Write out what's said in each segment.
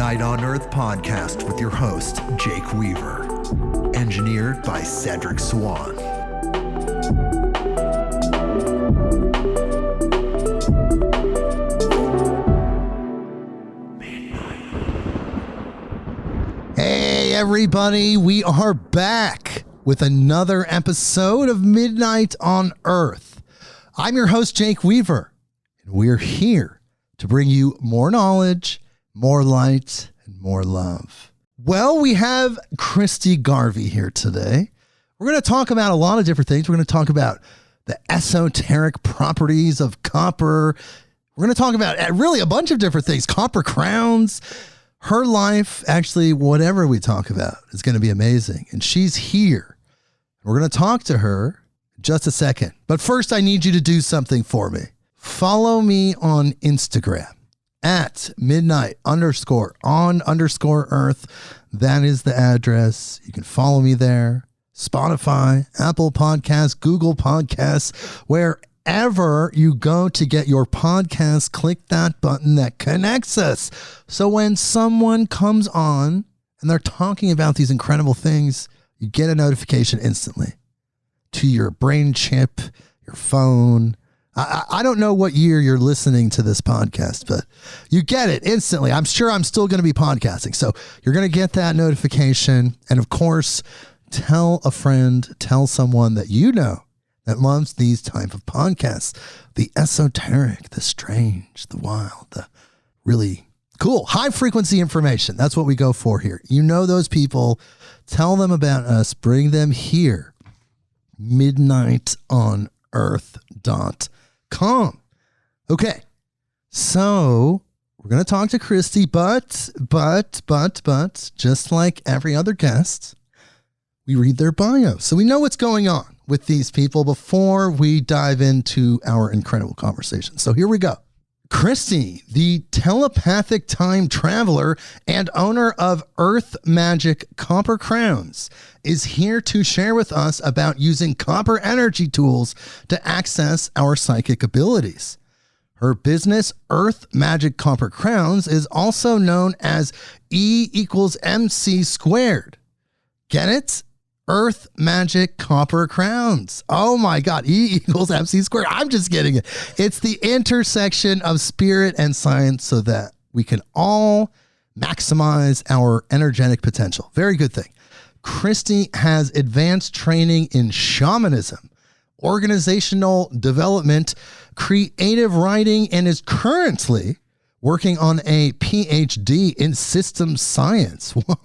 Midnight on Earth podcast with your host, Jake Weaver. Engineered by Cedric Swan. Hey everybody, we are back with another episode of Midnight on Earth. I'm your host, Jake Weaver, and we're here to bring you more knowledge, more light, and more love. Well, we have Christy Garvey here today. We're going to talk about a lot of different things. We're going to talk about the esoteric properties of copper. We're going to talk about really a bunch of different things. Copper crowns. Her life, actually, whatever we talk about is going to be amazing. And she's here. We're going to talk to her in just a second. But first, I need you to do something for me. Follow me on Instagram at midnight_on_earth. That is the address. You can follow me there. Spotify, Apple Podcasts, Google Podcasts, wherever you go to get your podcast, click that button that connects us. So when someone comes on and they're talking about these incredible things, you get a notification instantly to your brain chip, your phone. I don't know what year you're listening to this podcast, but you get it instantly. I'm sure I'm still going to be podcasting. So you're going to get that notification. And of course, tell a friend, tell someone that you know that loves these type of podcasts. The esoteric, the strange, the wild, the really cool, high frequency information. That's what we go for here. You know those people. Tell them about us. Bring them here. midnightonearth.com. Okay. So we're going to talk to Christy, but just like every other guest, we read their bio. So we know what's going on with these people before we dive into our incredible conversation. So here we go. Christy, the Telepathic Time Traveler and owner of Earth Magick Copper Crowns, is here to share with us about using copper energy tools to access our psychic abilities. Her business, Earth Magick Copper Crowns, is also known as E=MC². Get it? Earth Magick Copper Crowns. Oh my God. E=MC². I'm just getting it. It's the intersection of spirit and science so that we can all maximize our energetic potential. Very good thing. Christy has advanced training in shamanism, organizational development, creative writing, and is currently working on a PhD in systems science. Whoa.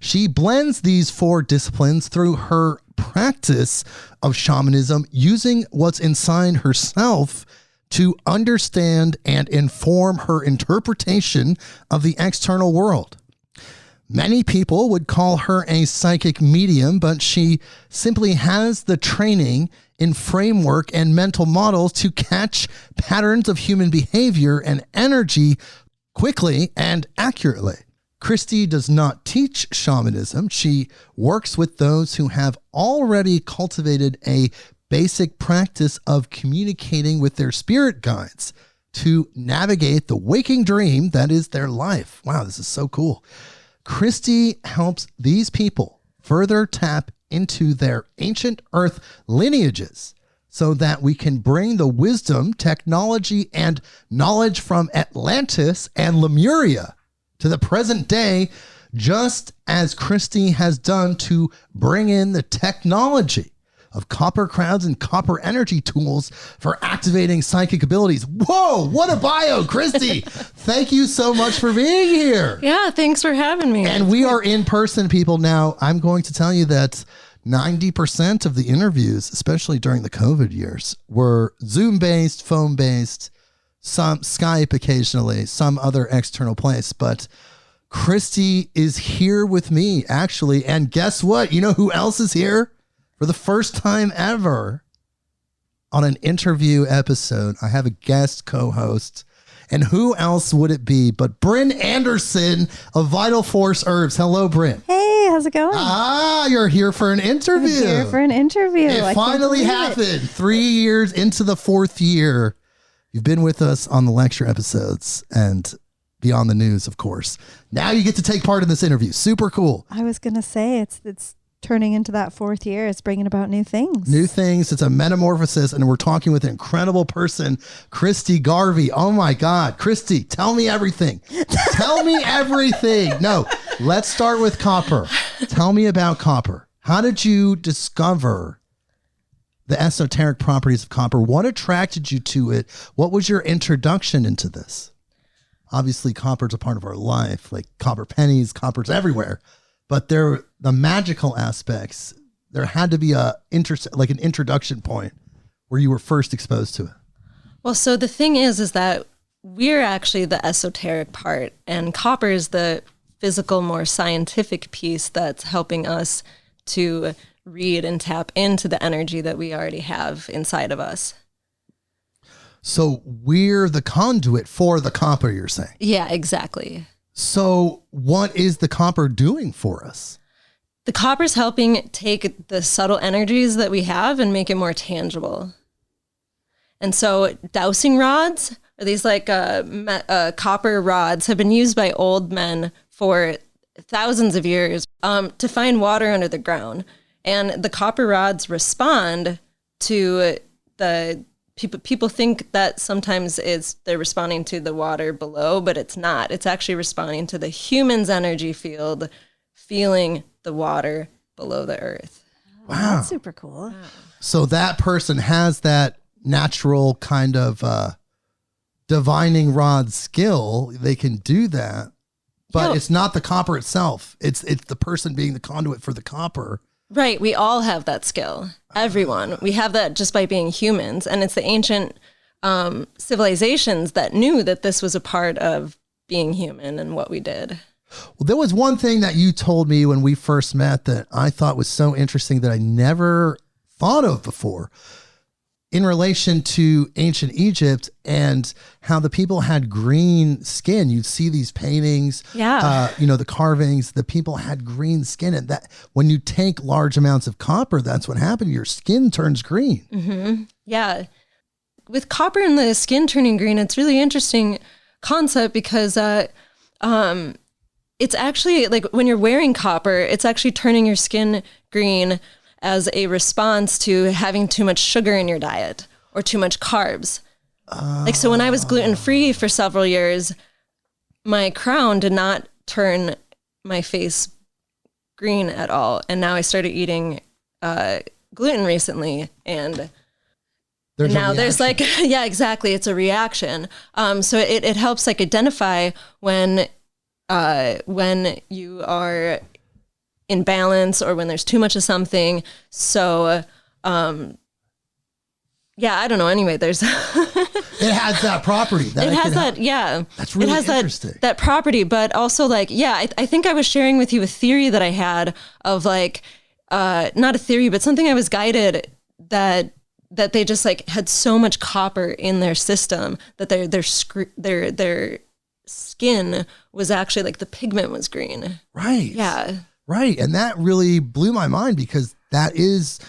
She blends these four disciplines through her practice of shamanism, using what's inside herself to understand and inform her interpretation of the external world. Many people would call her a psychic medium, but she simply has the training in framework and mental models to catch patterns of human behavior and energy quickly and accurately. Christy does not teach shamanism. She works with those who have already cultivated a basic practice of communicating with their spirit guides to navigate the waking dream that is their life. Wow, this is so cool. Christy helps these people further tap into their ancient Earth lineages so that we can bring the wisdom, technology, and knowledge from Atlantis and Lemuria to the present day, just as Christy has done to bring in the technology of copper crowns and copper energy tools for activating psychic abilities. Whoa, what a bio, Christy. Thank you so much for being here. Yeah, thanks for having me. And we are in person, people. Now, I'm going to tell you that 90% of the interviews, especially during the COVID years, were Zoom-based, phone-based, some Skype occasionally, some other external place. But Christy is here with me, actually. And guess what? You know who else is here? For the first time ever on an interview episode, I have a guest co-host. And who else would it be but Brynn Anderson of Vital Force Herbs. Hello, Brynn. Hey, how's it going? You're here for an interview. I'm here for an interview. It finally happened. 3 years into the fourth year. You've been with us on the lecture episodes, and beyond the news, of course. Now you get to take part in this interview. Super cool. I was going to say it's turning into that fourth year. It's bringing about new things. New things. It's a metamorphosis. And we're talking with an incredible person, Christy Garvey. Oh my God. Christy, tell me everything. Tell me everything. No, let's start with copper. Tell me about copper. How did you discover the esoteric properties of copper? What attracted you to it? What was your introduction into this? Obviously, copper's a part of our life, like copper pennies, copper's everywhere. But the magical aspects, there had to be an introduction point where you were first exposed to it. Well, so the thing is that we're actually the esoteric part, and copper is the physical, more scientific piece that's helping us to read and tap into the energy that we already have inside of us. So we're the conduit for the copper, you're saying? Yeah, exactly. So what is the copper doing for us? The copper's helping take the subtle energies that we have and make it more tangible. And so dowsing rods, or these copper rods, have been used by old men for thousands of years to find water under the ground. And the copper rods respond to the people think that sometimes they're responding to the water below, but it's not. It's actually responding to the human's energy field, feeling the water below the earth. Wow. That's super cool. Wow. So that person has that natural kind of divining rod skill. They can do that, but it's not the copper itself. It's the person being the conduit for the copper. Right. We all have that skill. Everyone. We have that just by being humans. And it's the ancient civilizations that knew that this was a part of being human and what we did. Well, there was one thing that you told me when we first met that I thought was so interesting that I never thought of before in relation to ancient Egypt and how the people had green skin. You'd see these paintings, the carvings, the people had green skin. And that when you take large amounts of copper, that's what happened. Your skin turns green. Mm-hmm. Yeah. With copper and the skin turning green, it's really interesting concept because it's actually like when you're wearing copper, it's actually turning your skin green as a response to having too much sugar in your diet or too much carbs. So when I was gluten-free for several years, my crown did not turn my face green at all. And now I started eating gluten recently, and now there's yeah, exactly. It's a reaction. So it helps identify when you are in balance or when there's too much of something. So, I don't know. Anyway, there's, it has that property. That's really interesting. That property, but also I think I was sharing with you a theory that I had of not a theory, but something I was guided that they just had so much copper in their system that their skin was actually the pigment was green. Right. Yeah. Right. And that really blew my mind because that is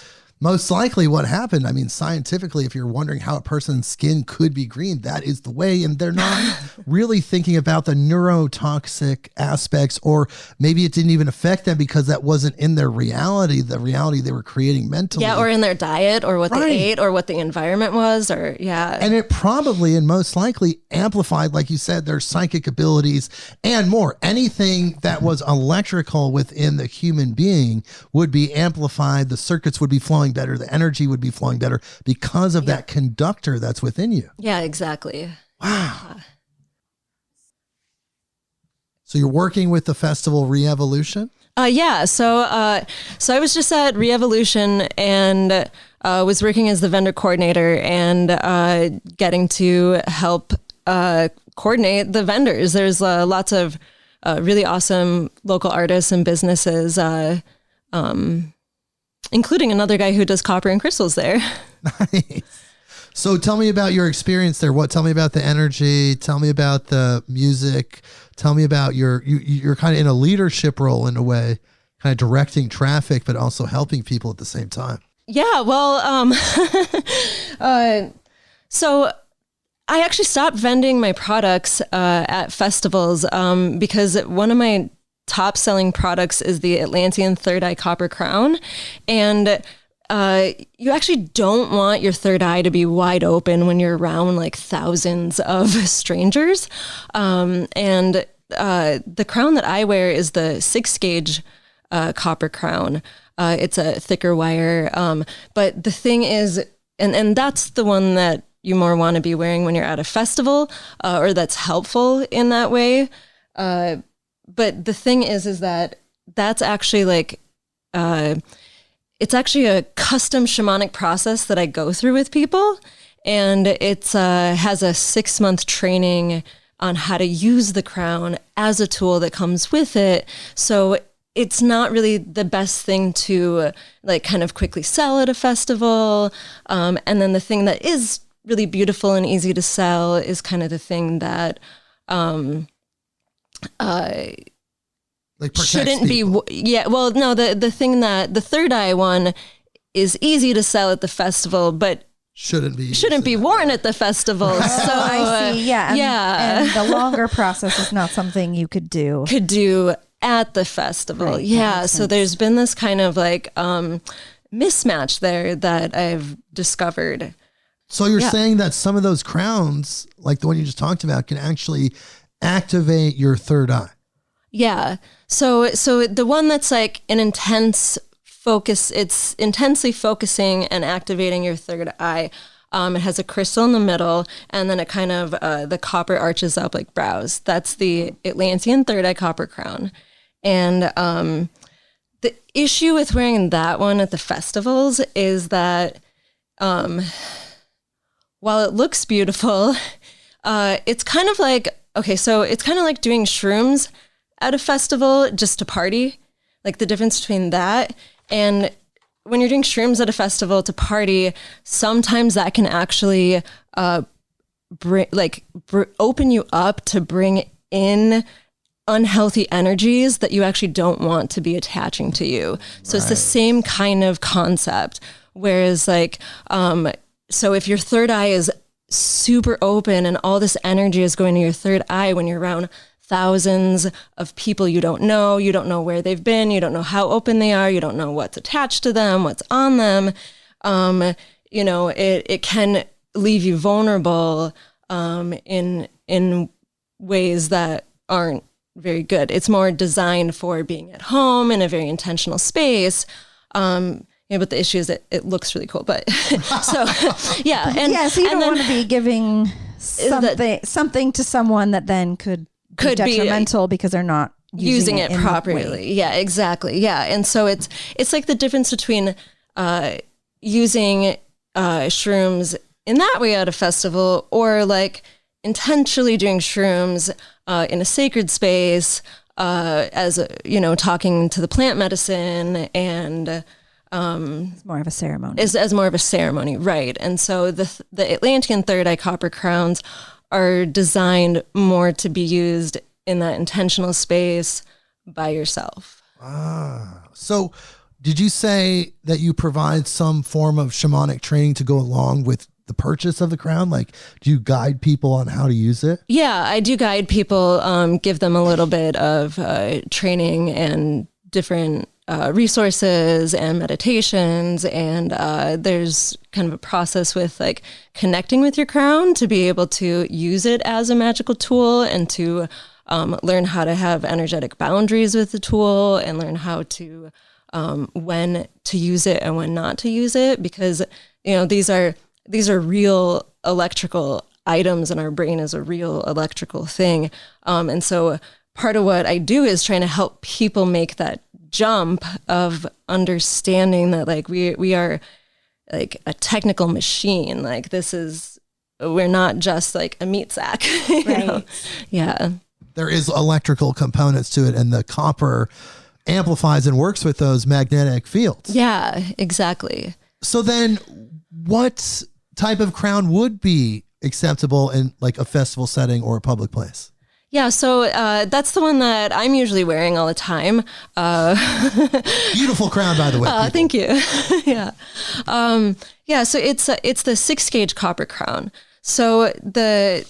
most likely what happened. I mean, scientifically, if you're wondering how a person's skin could be green, that is the way. And they're not really thinking about the neurotoxic aspects, or maybe it didn't even affect them because that wasn't in their reality, the reality they were creating mentally. Yeah, or in their diet, or what they ate, or what the environment was, or And it probably and most likely amplified, like you said, their psychic abilities and more. Anything that was electrical within the human being would be amplified. The circuits would be flowing better. The energy would be flowing better because of that conductor that's within you. Yeah, exactly. Wow. So you're working with the festival Re-Evolution? So I was just at Re-Evolution and was working as the vendor coordinator and getting to help coordinate the vendors. There's lots of really awesome local artists and businesses, including another guy who does copper and crystals there. Nice. So tell me about your experience there. Tell me about the energy. Tell me about the music. Tell me about you're kind of in a leadership role in a way, kind of directing traffic, but also helping people at the same time. Yeah, well, so I actually stopped vending my products at festivals because one of my top selling products is the Atlantean Third Eye Copper Crown. And you actually don't want your third eye to be wide open when you're around like thousands of strangers. And the crown that I wear is the 6-gauge copper crown. It's a thicker wire. But the thing is, and that's the one that you more want to be wearing when you're at a festival, or that's helpful in that way. But the thing is that that's actually like, it's actually a custom shamanic process that I go through with people. And it's has a 6-month training on how to use the crown as a tool that comes with it. So it's not really the best thing to like kind of quickly sell at a festival. And then the thing that is really beautiful and easy to sell is kind of the thing that Like shouldn't people. be. Yeah, well, no, the thing that the third eye one is easy to sell at the festival, but Shouldn't be worn at the festival. So I see. Yeah. yeah. And the longer process is not something you could do. At the festival. Right, that Yeah. makes So sense. there's been this kind of like mismatch there that I've discovered. So you're Yeah. saying that some of those crowns, like the one you just talked about, can actually activate your third eye. Yeah. So the one that's like an intense focus, it's intensely focusing and activating your third eye. It has a crystal in the middle, and then it kind of, the copper arches up like brows. That's the Atlantean Third Eye Copper Crown. And the issue with wearing that one at the festivals is that while it looks beautiful, it's kind of like, okay, so it's kind of like doing shrooms at a festival just to party. Like the difference between that and when you're doing shrooms at a festival to party, sometimes that can actually open you up to bring in unhealthy energies that you actually don't want to be attaching to you. So it's the same kind of concept. Whereas like, so if your third eye is super open and all this energy is going to your third eye when you're around thousands of people you don't know where they've been, you don't know how open they are, you don't know what's attached to them, what's on them, it can leave you vulnerable in ways that aren't very good. It's more designed for being at home in a very intentional space. But the issue is that it looks really cool. But so, yeah. And, yeah, so you and don't then, want to be giving something to someone that then could be detrimental because they're not using it in the properly. way. Yeah, exactly. Yeah. And so it's like the difference between using shrooms in that way at a festival or like intentionally doing shrooms in a sacred space as talking to the plant medicine and It's more of a ceremony. as more of a ceremony, right? And so the Atlantean Third Eye Copper Crowns are designed more to be used in that intentional space by yourself. So did you say that you provide some form of shamanic training to go along with the purchase of the crown? Like, do you guide people on how to use it? Yeah, I do guide people, give them a little bit of training and different resources and meditations. And there's kind of a process with like connecting with your crown to be able to use it as a magical tool and to learn how to have energetic boundaries with the tool and learn how to when to use it and when not to use it, because these are real electrical items and our brain is a real electrical thing. And so part of what I do is trying to help people make that jump of understanding that like we are like a technical machine. Like we're not just like a meat sack. Right. Yeah. There is electrical components to it, and the copper amplifies and works with those magnetic fields. Yeah, exactly. So then what type of crown would be acceptable in like a festival setting or a public place? Yeah, so that's the one that I'm usually wearing all the time. Beautiful crown, by the way. people. Thank you. Yeah. So it's the 6-gauge copper crown. So the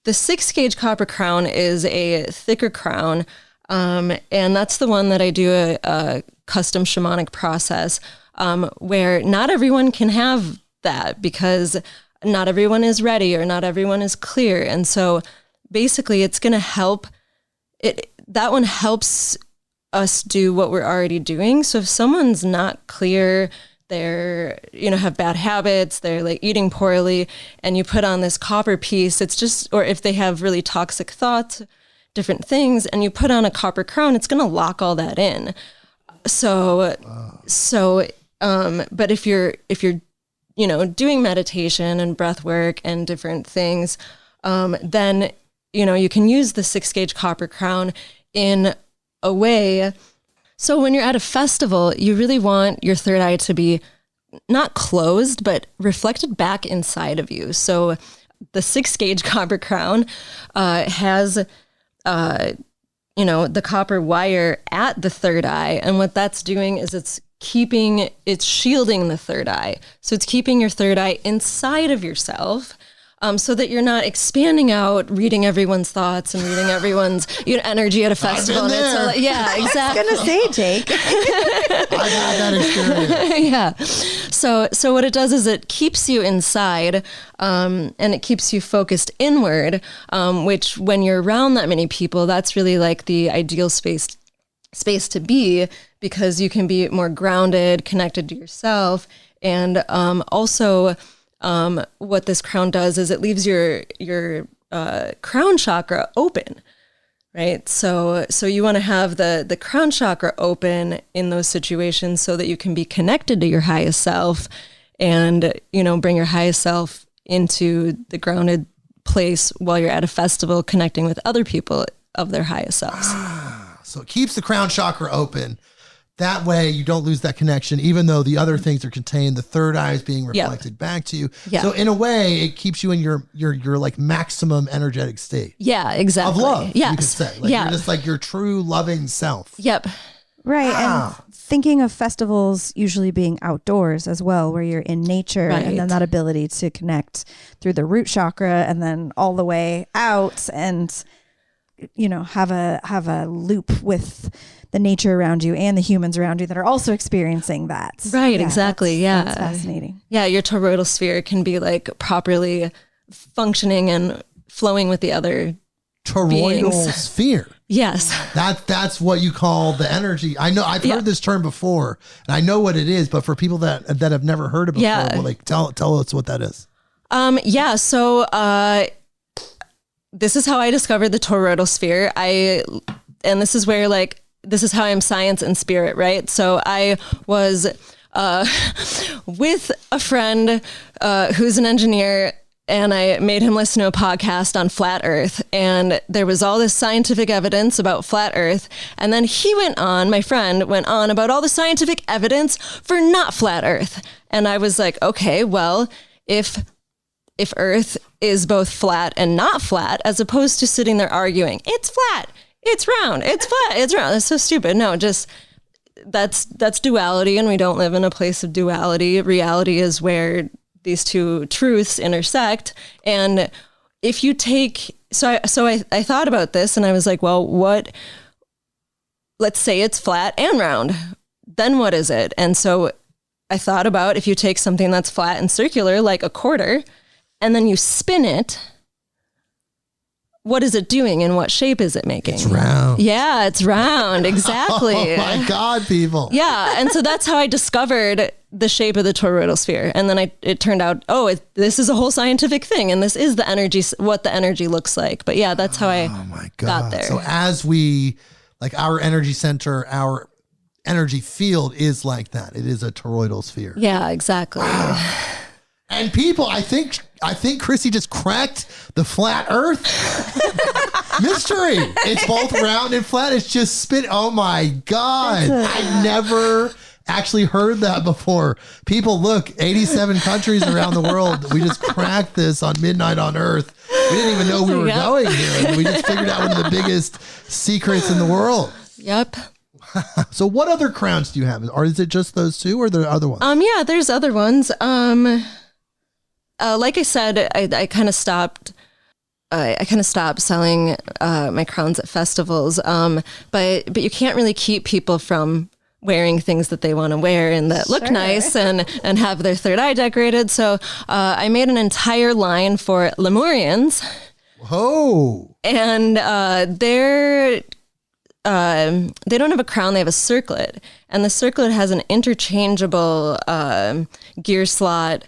6-gauge copper crown is a thicker crown, and that's the one that I do a custom shamanic process, where not everyone can have that because not everyone is ready or not everyone is clear. And so basically it's going to help that one helps us do what we're already doing. So if someone's not clear, they're, have bad habits, they're like eating poorly, and you put on this copper piece, it's just, or if they have really toxic thoughts, different things, and you put on a copper crown, it's going to lock all that in. But if you're doing meditation and breath work and different things, then, you can use the 6-gauge copper crown in a way. So when you're at a festival, you really want your third eye to be not closed, but reflected back inside of you. So the 6-gauge copper crown has, the copper wire at the third eye. And what that's doing is it's shielding the third eye. So it's keeping your third eye inside of yourself, so that you're not expanding out, reading everyone's thoughts and reading everyone's energy at a festival. I've been there. I Exactly. was going to say, Jake. I've had that experience. Yeah. So what it does is it keeps you inside, and it keeps you focused inward, which when you're around that many people, that's really like the ideal space to be, because you can be more grounded, connected to yourself. And also what this crown does is it leaves your crown chakra open, right? So you want to have the crown chakra open in those situations so that you can be connected to your highest self and, bring your highest self into the grounded place while you're at a festival connecting with other people of their highest selves. So it keeps the crown chakra open. That way you don't lose that connection, even though the other things are contained. The third eye is being reflected back to you. Yeah. So in a way, it keeps you in your like maximum energetic state. Yeah, exactly. Of love, yes. you could say. Like, you're just like your true loving self. Yep. Right. Wow. And thinking of festivals usually being outdoors as well, where you're in nature, Right. and then that ability to connect through the root chakra and then all the way out and, have a loop with the nature around you and the humans around you that are also experiencing that. Right, exactly. That's fascinating. Yeah, your toroidal sphere can be like properly functioning and flowing with the other Toroidal beings. sphere. Yes. That's what you call the energy. I know I've heard this term before, and I know what it is, but for people that have never heard it before, tell us what that is. So this is how I discovered the toroidal sphere. And this is where this is how I'm science and spirit, right? So I was with a friend who's an engineer, and I made him listen to a podcast on flat Earth. And there was all this scientific evidence about flat Earth. And then my friend went on about all the scientific evidence for not flat Earth. And I was like, okay, well, if Earth is both flat and not flat, as opposed to sitting there arguing, it's flat, it's round, it's flat, it's round. That's so stupid. No, just that's duality, and we don't live in a place of duality. Reality is where these two truths intersect. And if you take, I thought about this, and I was like, well, let's say it's flat and round, then what is it? And so I thought about, if you take something that's flat and circular, like a quarter, and then you spin it, what is it doing and what shape is it making? It's round. Yeah, it's round. Exactly. Oh my God, people. Yeah. And so that's how I discovered the shape of the toroidal sphere. And then it turned out, this is a whole scientific thing. And this is the energy, what the energy looks like. But yeah, that's how I got there. So as we, our energy center, our energy field is like that. It is a toroidal sphere. Yeah, exactly. Wow. And people, I think Chrissy just cracked the flat Earth mystery. It's both round and flat. It's just spin. Oh my God. I never actually heard that before. People, look, 87 countries around the world. We just cracked this on Midnight on Earth. We didn't even know we were going here. We just figured out one of the biggest secrets in the world. Yep. So what other crowns do you have? Or is it just those two, or are there other ones? Yeah, there's other ones. like I said, I kind of stopped. I kind of stopped selling my crowns at festivals, but you can't really keep people from wearing things that they want to wear and that look nice and have their third eye decorated. So I made an entire line for Lemurians. Whoa! And they don't have a crown; they have a circlet, and the circlet has an interchangeable gear slot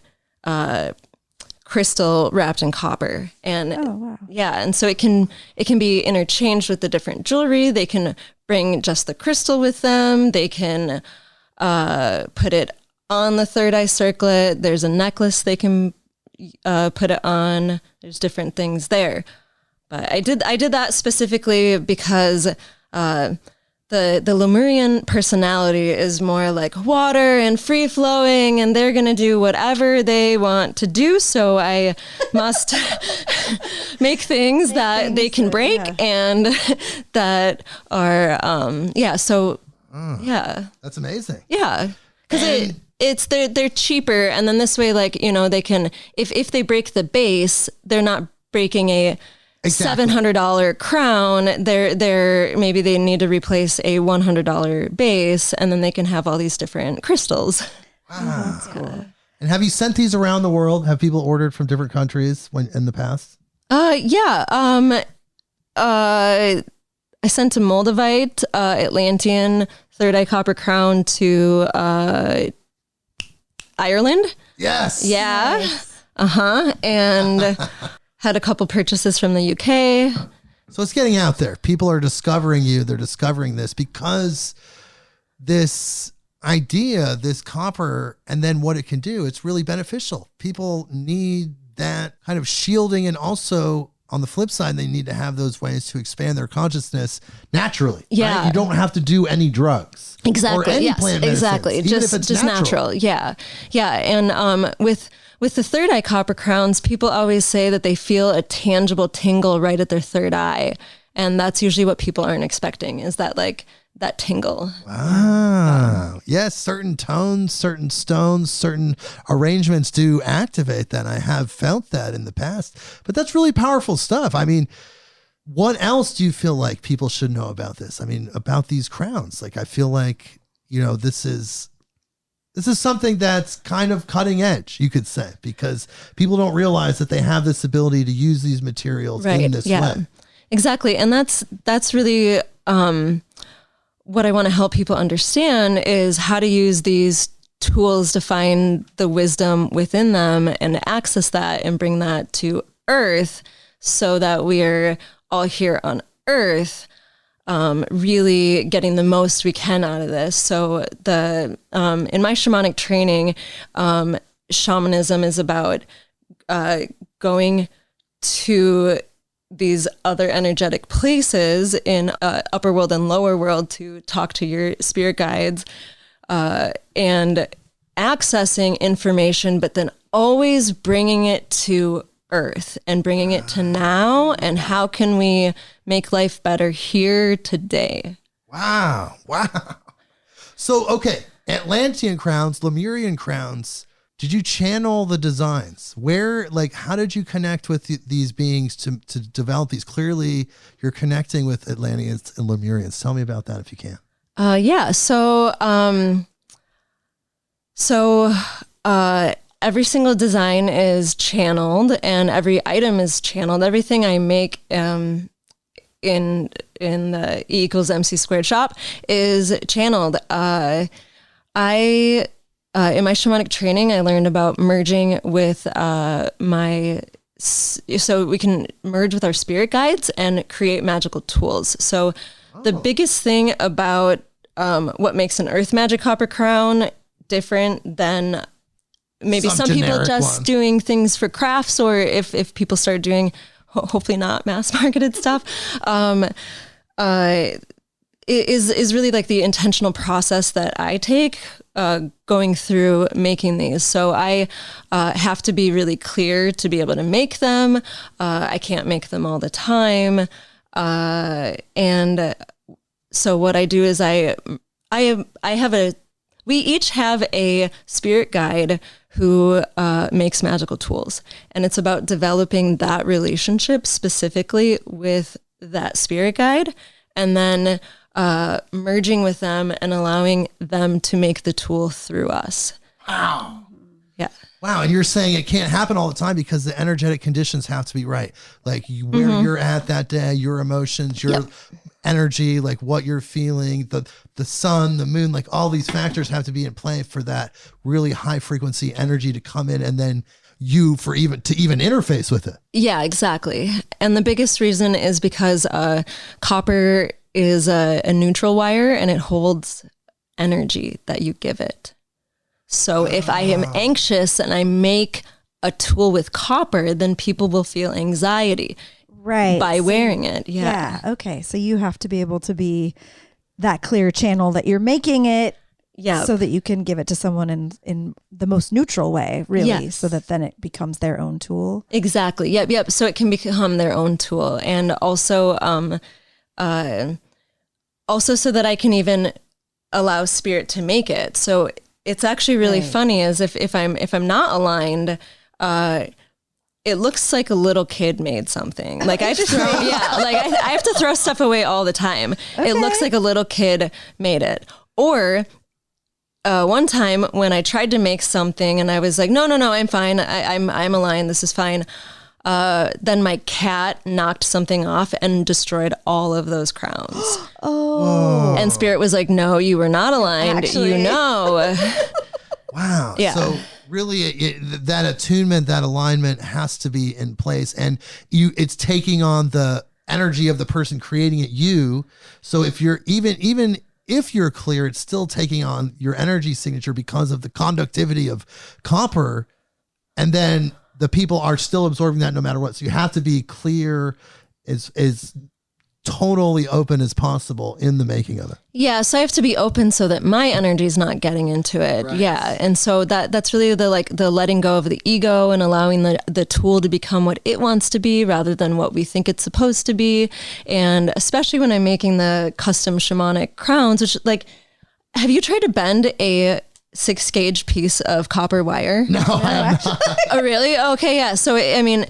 crystal wrapped in copper. And and so it can be interchanged with the different jewelry. They can bring just the crystal with them. They can put it on the third eye circlet. There's a necklace they can put it on. There's different things there. But I did that specifically because the Lemurian personality is more like water and free flowing, and they're going to do whatever they want to do. So I must make things that they can break and that are, That's amazing. Yeah. Because they're cheaper. And then this way, like, they can, if they break the base, they're not breaking a $700 crown. They're maybe they need to replace a $100 base, and then they can have all these different crystals. Wow, that's cool. And have you sent these around the world? Have people ordered from different countries in the past? I sent a Moldavite Atlantean third eye copper crown to Ireland. Yes. Yeah. Nice. And had a couple purchases from the UK. So it's getting out there. People are discovering you. They're discovering this because this idea, this copper, and then what it can do, it's really beneficial. People need that kind of shielding. And also on the flip side, they need to have those ways to expand their consciousness naturally. Yeah. Right? You don't have to do any drugs. Exactly. Or any Yes, plant medicines, exactly. even Just if it's natural. Yeah. Yeah. And with the third eye copper crowns, people always say that they feel a tangible tingle right at their third eye. And that's usually what people aren't expecting, is that like that tingle. Wow. Yes, certain tones, certain stones, certain arrangements do activate that. I have felt that in the past. But that's really powerful stuff. I mean, what else do you feel like people should know about this? I mean, about these crowns? Like, I feel like, this is something that's kind of cutting edge, you could say, because people don't realize that they have this ability to use these materials in this way. Exactly. And that's really what I want to help people understand, is how to use these tools to find the wisdom within them and access that and bring that to Earth, so that we're all here on Earth really getting the most we can out of this. So in my shamanic training, shamanism is about going to these other energetic places in upper world and lower world to talk to your spirit guides and accessing information, but then always bringing it to Earth and bringing it to now, and how can we make life better here today. Wow. So, okay, Atlantean crowns, Lemurian crowns, did you channel the designs? How did you connect with these beings to develop these? Clearly, you're connecting with Atlanteans and Lemurians. Tell me about that if you can. Every single design is channeled, and every item is channeled. Everything I make in the E=MC² shop is channeled. In my shamanic training, I learned about merging with so we can merge with our spirit guides and create magical tools. So the biggest thing about what makes an Earth Magick Copper Crown different than maybe some people just doing things for crafts, or if people start doing hopefully not mass marketed stuff, is really like the intentional process that I take going through making these. So I have to be really clear to be able to make them. I can't make them all the time. And so what I do is we each have a spirit guide who makes magical tools. And it's about developing that relationship specifically with that spirit guide, and then merging with them and allowing them to make the tool through us. Wow. Yeah. Wow. And you're saying it can't happen all the time because the energetic conditions have to be right. Like where you're at that day, your emotions, your energy, like what you're feeling, the sun, the moon, like all these factors have to be in play for that really high frequency energy to come in, and then you to even interface with it. Yeah, exactly. And the biggest reason is because copper is a neutral wire, and it holds energy that you give it. So if I am anxious and I make a tool with copper, then people will feel anxiety by wearing it. Yeah. Okay. So you have to be able to be that clear channel that you're making it, so that you can give it to someone in the most neutral way, really, so that then it becomes their own tool. Exactly. Yep. So it can become their own tool, and also so that I can even allow spirit to make it. So it's actually really funny, as if I'm not aligned, it looks like a little kid made something. Like I have to throw, I have to throw stuff away all the time. Okay. It looks like a little kid made it. Or one time when I tried to make something and I was like, no, I'm fine. I'm aligned. This is fine. Then my cat knocked something off and destroyed all of those crowns. And spirit was like, no, you were not aligned. Actually. You know. Wow. Yeah. So really that attunement, that alignment has to be in place, and it's taking on the energy of the person creating it, you. So if you're even if you're clear, it's still taking on your energy signature because of the conductivity of copper, and then the people are still absorbing that no matter what. So you have to be clear, as totally open as possible in the making of it. Yeah. So I have to be open so that my energy is not getting into it. Right. Yeah. And so that's really the letting go of the ego and allowing the tool to become what it wants to be rather than what we think it's supposed to be. And especially when I'm making the custom shamanic crowns, which, like, have you tried to bend a 6-gauge piece of copper wire? No, I have not. Oh, really? Okay. Yeah. So, I mean,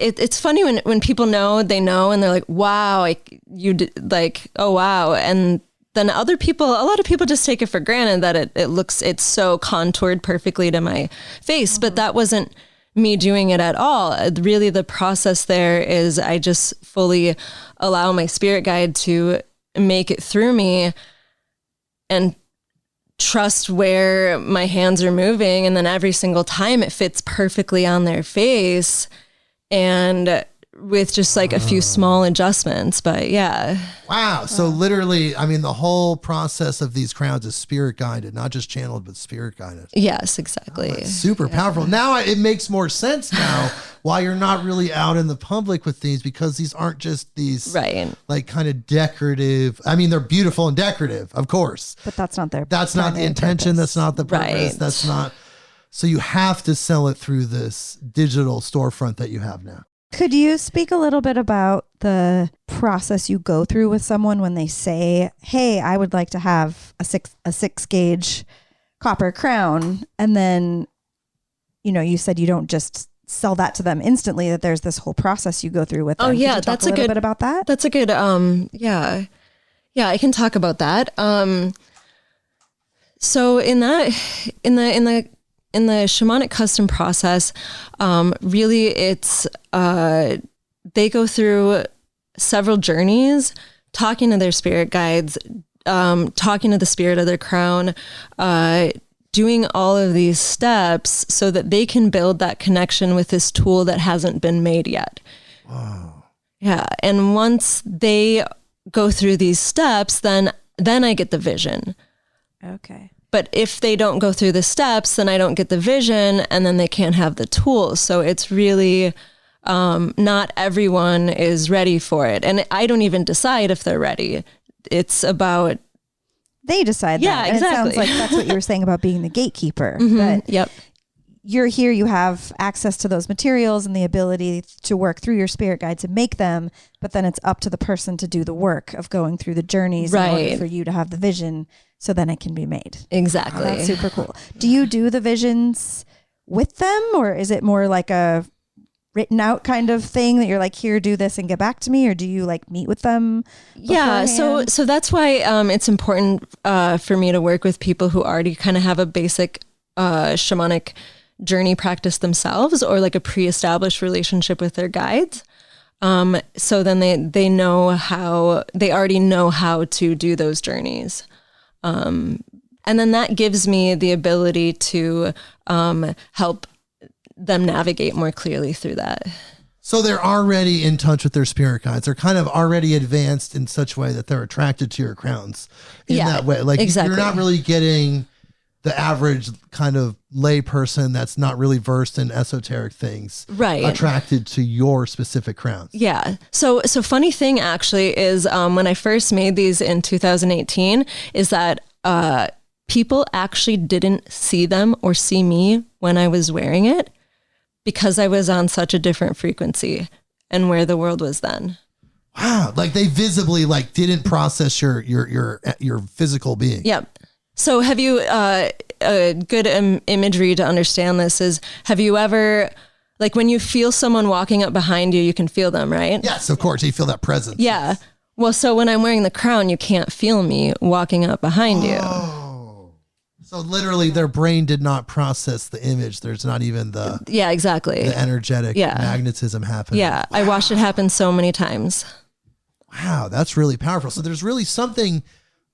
it's funny when people know, they know, and they're like, wow, you did, like, oh, wow. And then a lot of people just take it for granted that it's so contoured perfectly to my face, but that wasn't me doing it at all. Really, the process there is I just fully allow my spirit guide to make it through me and trust where my hands are moving. And then every single time it fits perfectly on their face, and with just like a few small adjustments, but yeah. Wow. So literally, I mean, the whole process of these crowns is spirit guided, not just channeled, but spirit guided. Yes, exactly. Oh, super powerful. Now it makes more sense now why you're not really out in the public with these, because these aren't just these like kind of decorative. I mean, they're beautiful and decorative, of course, but that's not the intention. Purpose. That's not the purpose. Right. That's not. So you have to sell it through this digital storefront that you have now. Could you speak a little bit about the process you go through with someone when they say, hey, I would like to have a 6-gauge copper crown? And then, you said you don't just sell that to them instantly, that there's this whole process you go through with them. Oh, yeah. Could you talk a little bit about that? That's a good, yeah, I can talk about that. So in the shamanic custom process, really it's, they go through several journeys, talking to their spirit guides, talking to the spirit of their crown, doing all of these steps so that they can build that connection with this tool that hasn't been made yet. Wow. Yeah. And once they go through these steps, then I get the vision. Okay. But if they don't go through the steps, then I don't get the vision, and then they can't have the tools. So it's really not everyone is ready for it. And I don't even decide if they're ready. It's about... They decide that. Yeah, and exactly. It sounds like that's what you were saying about being the gatekeeper. Mm-hmm. But yep. you're here, you have access to those materials and the ability to work through your spirit guide to make them, but then it's up to the person to do the work of going through the journeys in order for you to have the vision, so then it can be made. Exactly. That's super cool. Do you do the visions with them, or is it more like a written out kind of thing that you're like, here, do this and get back to me? Or do you like meet with them beforehand? Yeah. So that's why it's important for me to work with people who already kind of have a basic shamanic journey practice themselves, or like a pre-established relationship with their guides. So then they already know how to do those journeys. And then that gives me the ability to help them navigate more clearly through that. So they're already in touch with their spirit guides. They're kind of already advanced in such a way that they're attracted to your crowns in that way. Like exactly. You're not really getting the average kind of lay person that's not really versed in esoteric things, right, attracted to your specific crowns. Yeah. So funny thing actually is when I first made these in 2018 is that people actually didn't see them or see me when I was wearing it, because I was on such a different frequency and where the world was then. Wow. Like they visibly like didn't process your physical being. Yep. So have you, a good imagery to understand this is, have you ever, like when you feel someone walking up behind you, you can feel them, right? Yes, of course. You feel that presence. Yeah. Well, so when I'm wearing the crown, you can't feel me walking up behind you. So literally their brain did not process the image. There's not even the exactly the energetic magnetism happening. Yeah. Wow. I watched it happen so many times. Wow. That's really powerful. So there's really something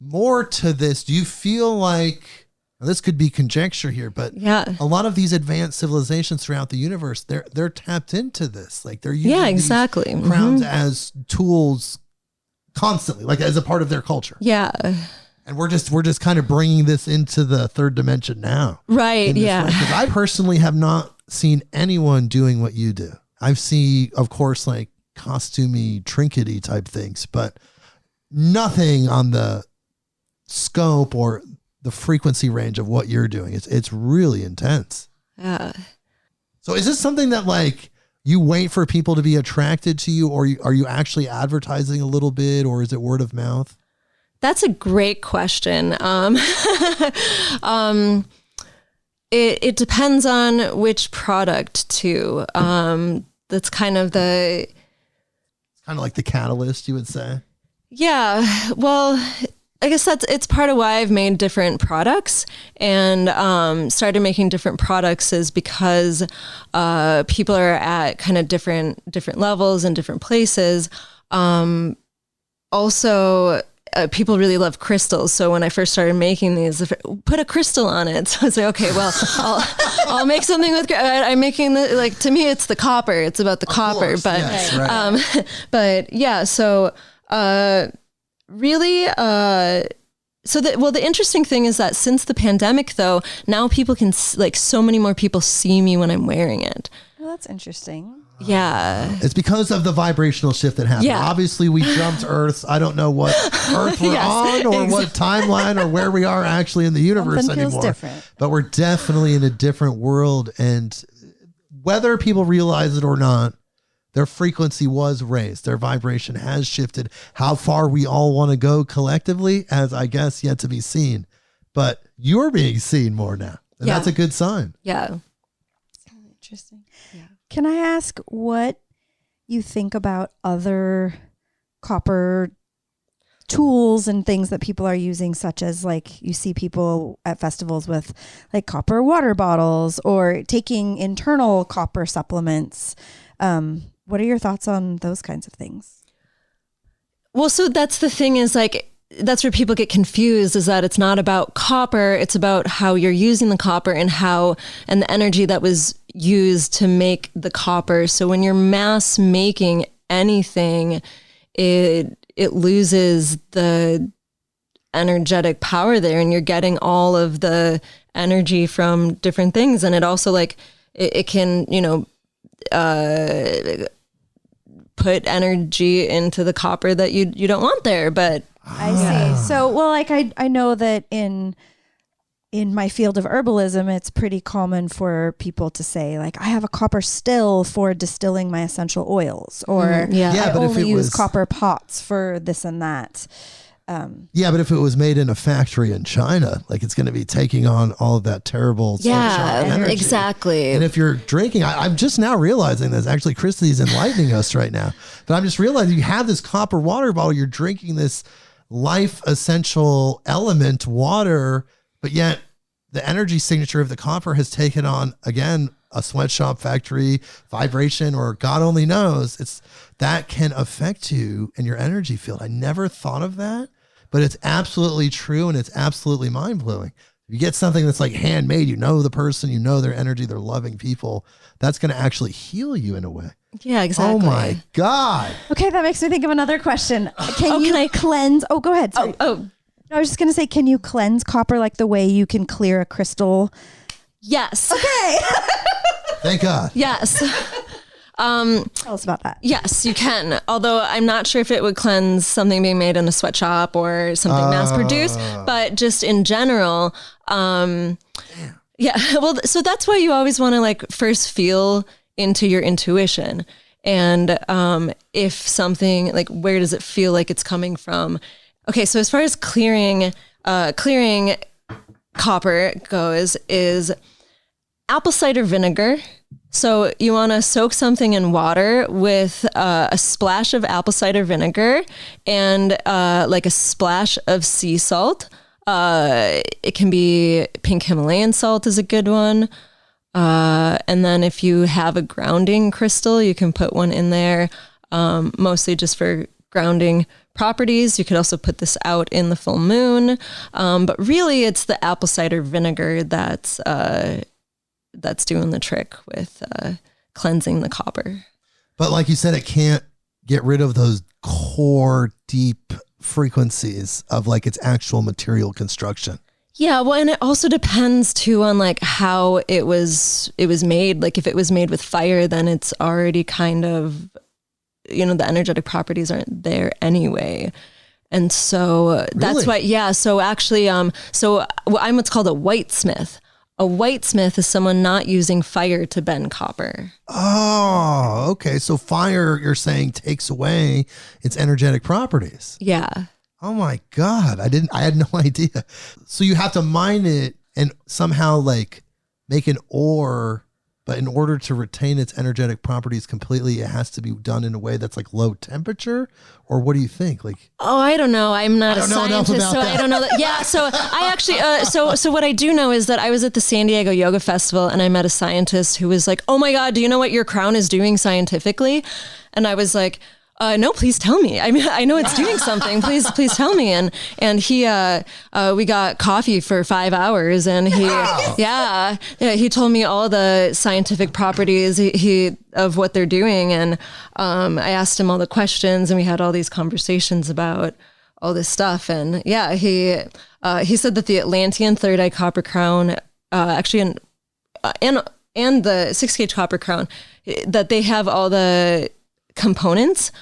more to this. Do you feel like, now this could be conjecture here, but a lot of these advanced civilizations throughout the universe, they're tapped into this. Like they're using exactly. these crowns as tools constantly, like as a part of their culture. Yeah. And we're just kind of bringing this into the third dimension now. Right. Yeah. Because I personally have not seen anyone doing what you do. I've seen, of course, like costumey, trinkety type things, but nothing on the scope or the frequency range of what you're doing. It's really intense. Yeah. So is this something that like you wait for people to be attracted to you, or are you actually advertising a little bit, or is it word of mouth? That's a great question. It depends on which product too. That's kind of it's kind of like the catalyst, you would say. Yeah. Well, I guess it's part of why I've made different products and started making different products, is because people are at kind of different levels and different places. Also, people really love crystals. So when I first started making these, put a crystal on it. So I was like, okay, well, I'll make something with, I'm making to me, it's the copper. It's about the copper, course, but, yes, right. But yeah, so, really, the interesting thing is that since the pandemic though, now people can, so many more people see me when I'm wearing it. Well, that's interesting. Yeah. It's because of the vibrational shift that happened. Yeah. Obviously we jumped Earths. I don't know what Earth we're on, or what timeline, or where we are actually in the universe Something feels anymore. different. But we're definitely in a different world, and whether people realize it or not, their frequency was raised. Their vibration has shifted. How far we all want to go collectively, as I guess yet to be seen. But you're being seen more now, and that's a good sign. Yeah. Interesting. Yeah. Can I ask what you think about other copper tools and things that people are using, such as like you see people at festivals with like copper water bottles or taking internal copper supplements? What are your thoughts on those kinds of things? Well, so that's the thing is that's where people get confused, is that it's not about copper. It's about how you're using the copper and the energy that was used to make the copper. So when you're mass making anything, it loses the energetic power there, and you're getting all of the energy from different things. And it also it can, put energy into the copper that you don't want there, but I see. So, well, I know that in in my field of herbalism, it's pretty common for people to say, like, I have a copper still for distilling my essential oils, or I but if only it use was copper pots for this and that. Yeah, but if it was made in a factory in China, like it's going to be taking on all of that terrible sunshine energy. Exactly. And if you're drinking, I'm just now realizing this. Actually, Christy's enlightening us right now. But I'm just realizing you have this copper water bottle. You're drinking this life essential element water, but yet the energy signature of the copper has taken on, again, a sweatshop factory vibration, or God only knows. That can affect you and your energy field. I never thought of that, but it's absolutely true, and it's absolutely mind blowing. If you get something that's like handmade, you know the person, you know their energy, they're loving people, that's going to actually heal you in a way. Yeah, exactly. Oh my God. Okay, that makes me think of another question. Can I cleanse? Oh, go ahead. Sorry. I was just going to say, can you cleanse copper like the way you can clear a crystal? Yes. Okay. Thank God. Yes. Tell us about that. Yes, you can. Although I'm not sure if it would cleanse something being made in a sweatshop or something mass produced, but just in general, yeah. Well, so that's why you always want to like first feel into your intuition. And if something, like, where does it feel like it's coming from? Okay, so as far as clearing copper goes, is apple cider vinegar. So you want to soak something in water with a splash of apple cider vinegar and like a splash of sea salt. It can be pink Himalayan salt is a good one. And then if you have a grounding crystal, you can put one in there, mostly just for grounding properties. You could also put this out in the full moon. But really it's the apple cider vinegar that's doing the trick with cleansing the copper. But like you said, it can't get rid of those core deep frequencies of like its actual material construction. Yeah, well, and it also depends too on like how it was made. Like if it was made with fire, then it's already kind of, the energetic properties aren't there anyway. And so that's why, yeah. So actually, so I'm what's called a whitesmith. A whitesmith is someone not using fire to bend copper. Oh, okay. So fire, you're saying, takes away its energetic properties. Yeah. Oh my God. I had no idea. So you have to mine it and somehow like make an ore, but in order to retain its energetic properties completely, it has to be done in a way that's like low temperature, or what do you think? Like, oh, I don't know. I'm not a scientist, so I don't know that. Yeah. So I actually, so what I do know is that I was at the San Diego Yoga Festival and I met a scientist who was like, "Oh my God, do you know what your crown is doing scientifically?" And I was like, no, please tell me. I mean, I know it's doing something. Please tell me. And he, we got coffee for 5 hours, and he told me all the scientific properties of what they're doing. And I asked him all the questions, and we had all these conversations about all this stuff. And yeah, he said that the Atlantean third eye copper crown, actually, and the 6 gauge copper crown, that they have all the components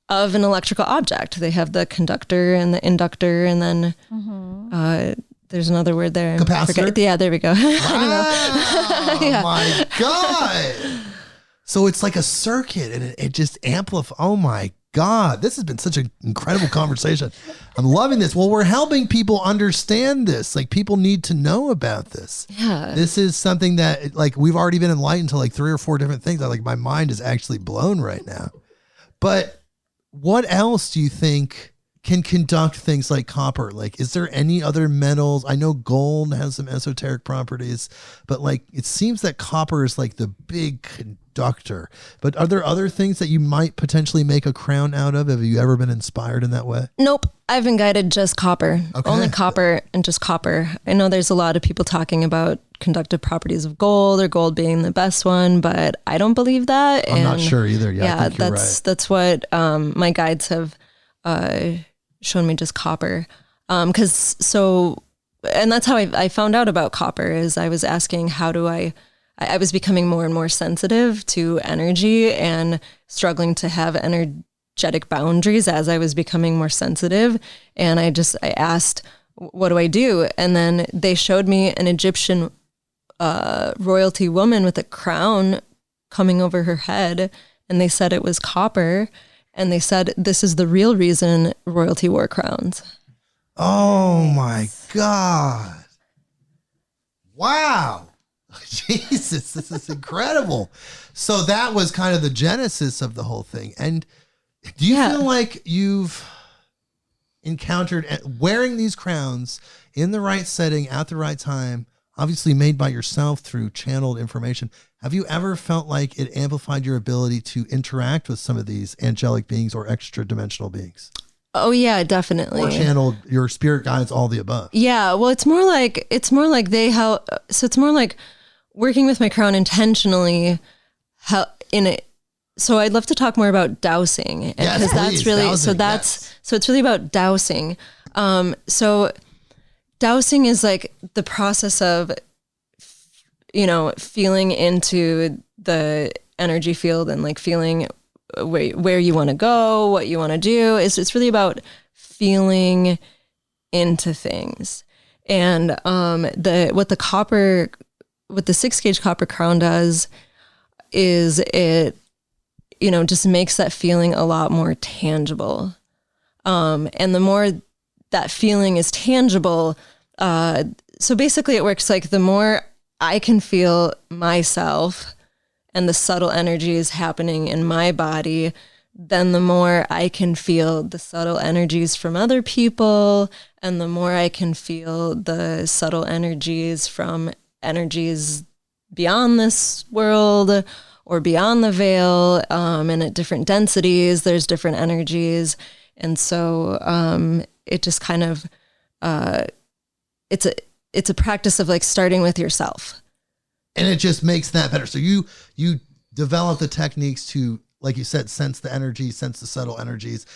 of an electrical object. They have the conductor and the inductor, and then there's another word there. Capacitor? Yeah, there we go. Wow. I don't know. Yeah. My God. So it's like a circuit, and it just amplifies. Oh my God. This has been such an incredible conversation. I'm loving this. Well, we're helping people understand this. Like, people need to know about this. Yeah. This is something that, like, we've already been enlightened to like 3 or 4 different things. Like, my mind is actually blown right now. But what else do you think can conduct things like copper? Like, is there any other metals? I know gold has some esoteric properties, but like, it seems that copper is like the big conductor. But are there other things that you might potentially make a crown out of? Have you ever been inspired in that way? Nope. I've been guided just copper. Okay. Only copper and just copper. I know there's a lot of people talking about conductive properties of gold, or gold being the best one, but I don't believe that. I'm not sure either. Yeah, I think you're right. That's what my guides have shown me, just copper. And that's how I found out about copper. Is I was asking, how do I was becoming more and more sensitive to energy and struggling to have energetic boundaries as I was becoming more sensitive. And I asked what do I do? And then they showed me an Egyptian royalty woman with a crown coming over her head, and they said it was copper, and they said this is the real reason royalty wore crowns. Oh my God. Wow. Jesus, this is incredible. So that was kind of the genesis of the whole thing. And do you feel like you've encountered wearing these crowns in the right setting at the right time, obviously made by yourself through channeled information? Have you ever felt like it amplified your ability to interact with some of these angelic beings or extra dimensional beings? Oh yeah, definitely. Or channeled your spirit guides, all the above? Yeah, well, it's more like they help. So it's more like working with my crown intentionally. So I'd love to talk more about dowsing, because that's really dowsing, so it's really about dowsing. So dowsing is like the process of, feeling into the energy field and like feeling where you want to go, what you want to do. It's really about feeling into things. And what the 6-gauge copper crown does is it, just makes that feeling a lot more tangible. And the more that feeling is tangible, so basically it works like the more I can feel myself and the subtle energies happening in my body, then the more I can feel the subtle energies from other people, and the more I can feel the subtle energies from energies beyond this world or beyond the veil, and at different densities, there's different energies. And so it just kind of, it's a practice of like starting with yourself. And it just makes that better. So you develop the techniques to, like you said, sense the energy, sense the subtle energies.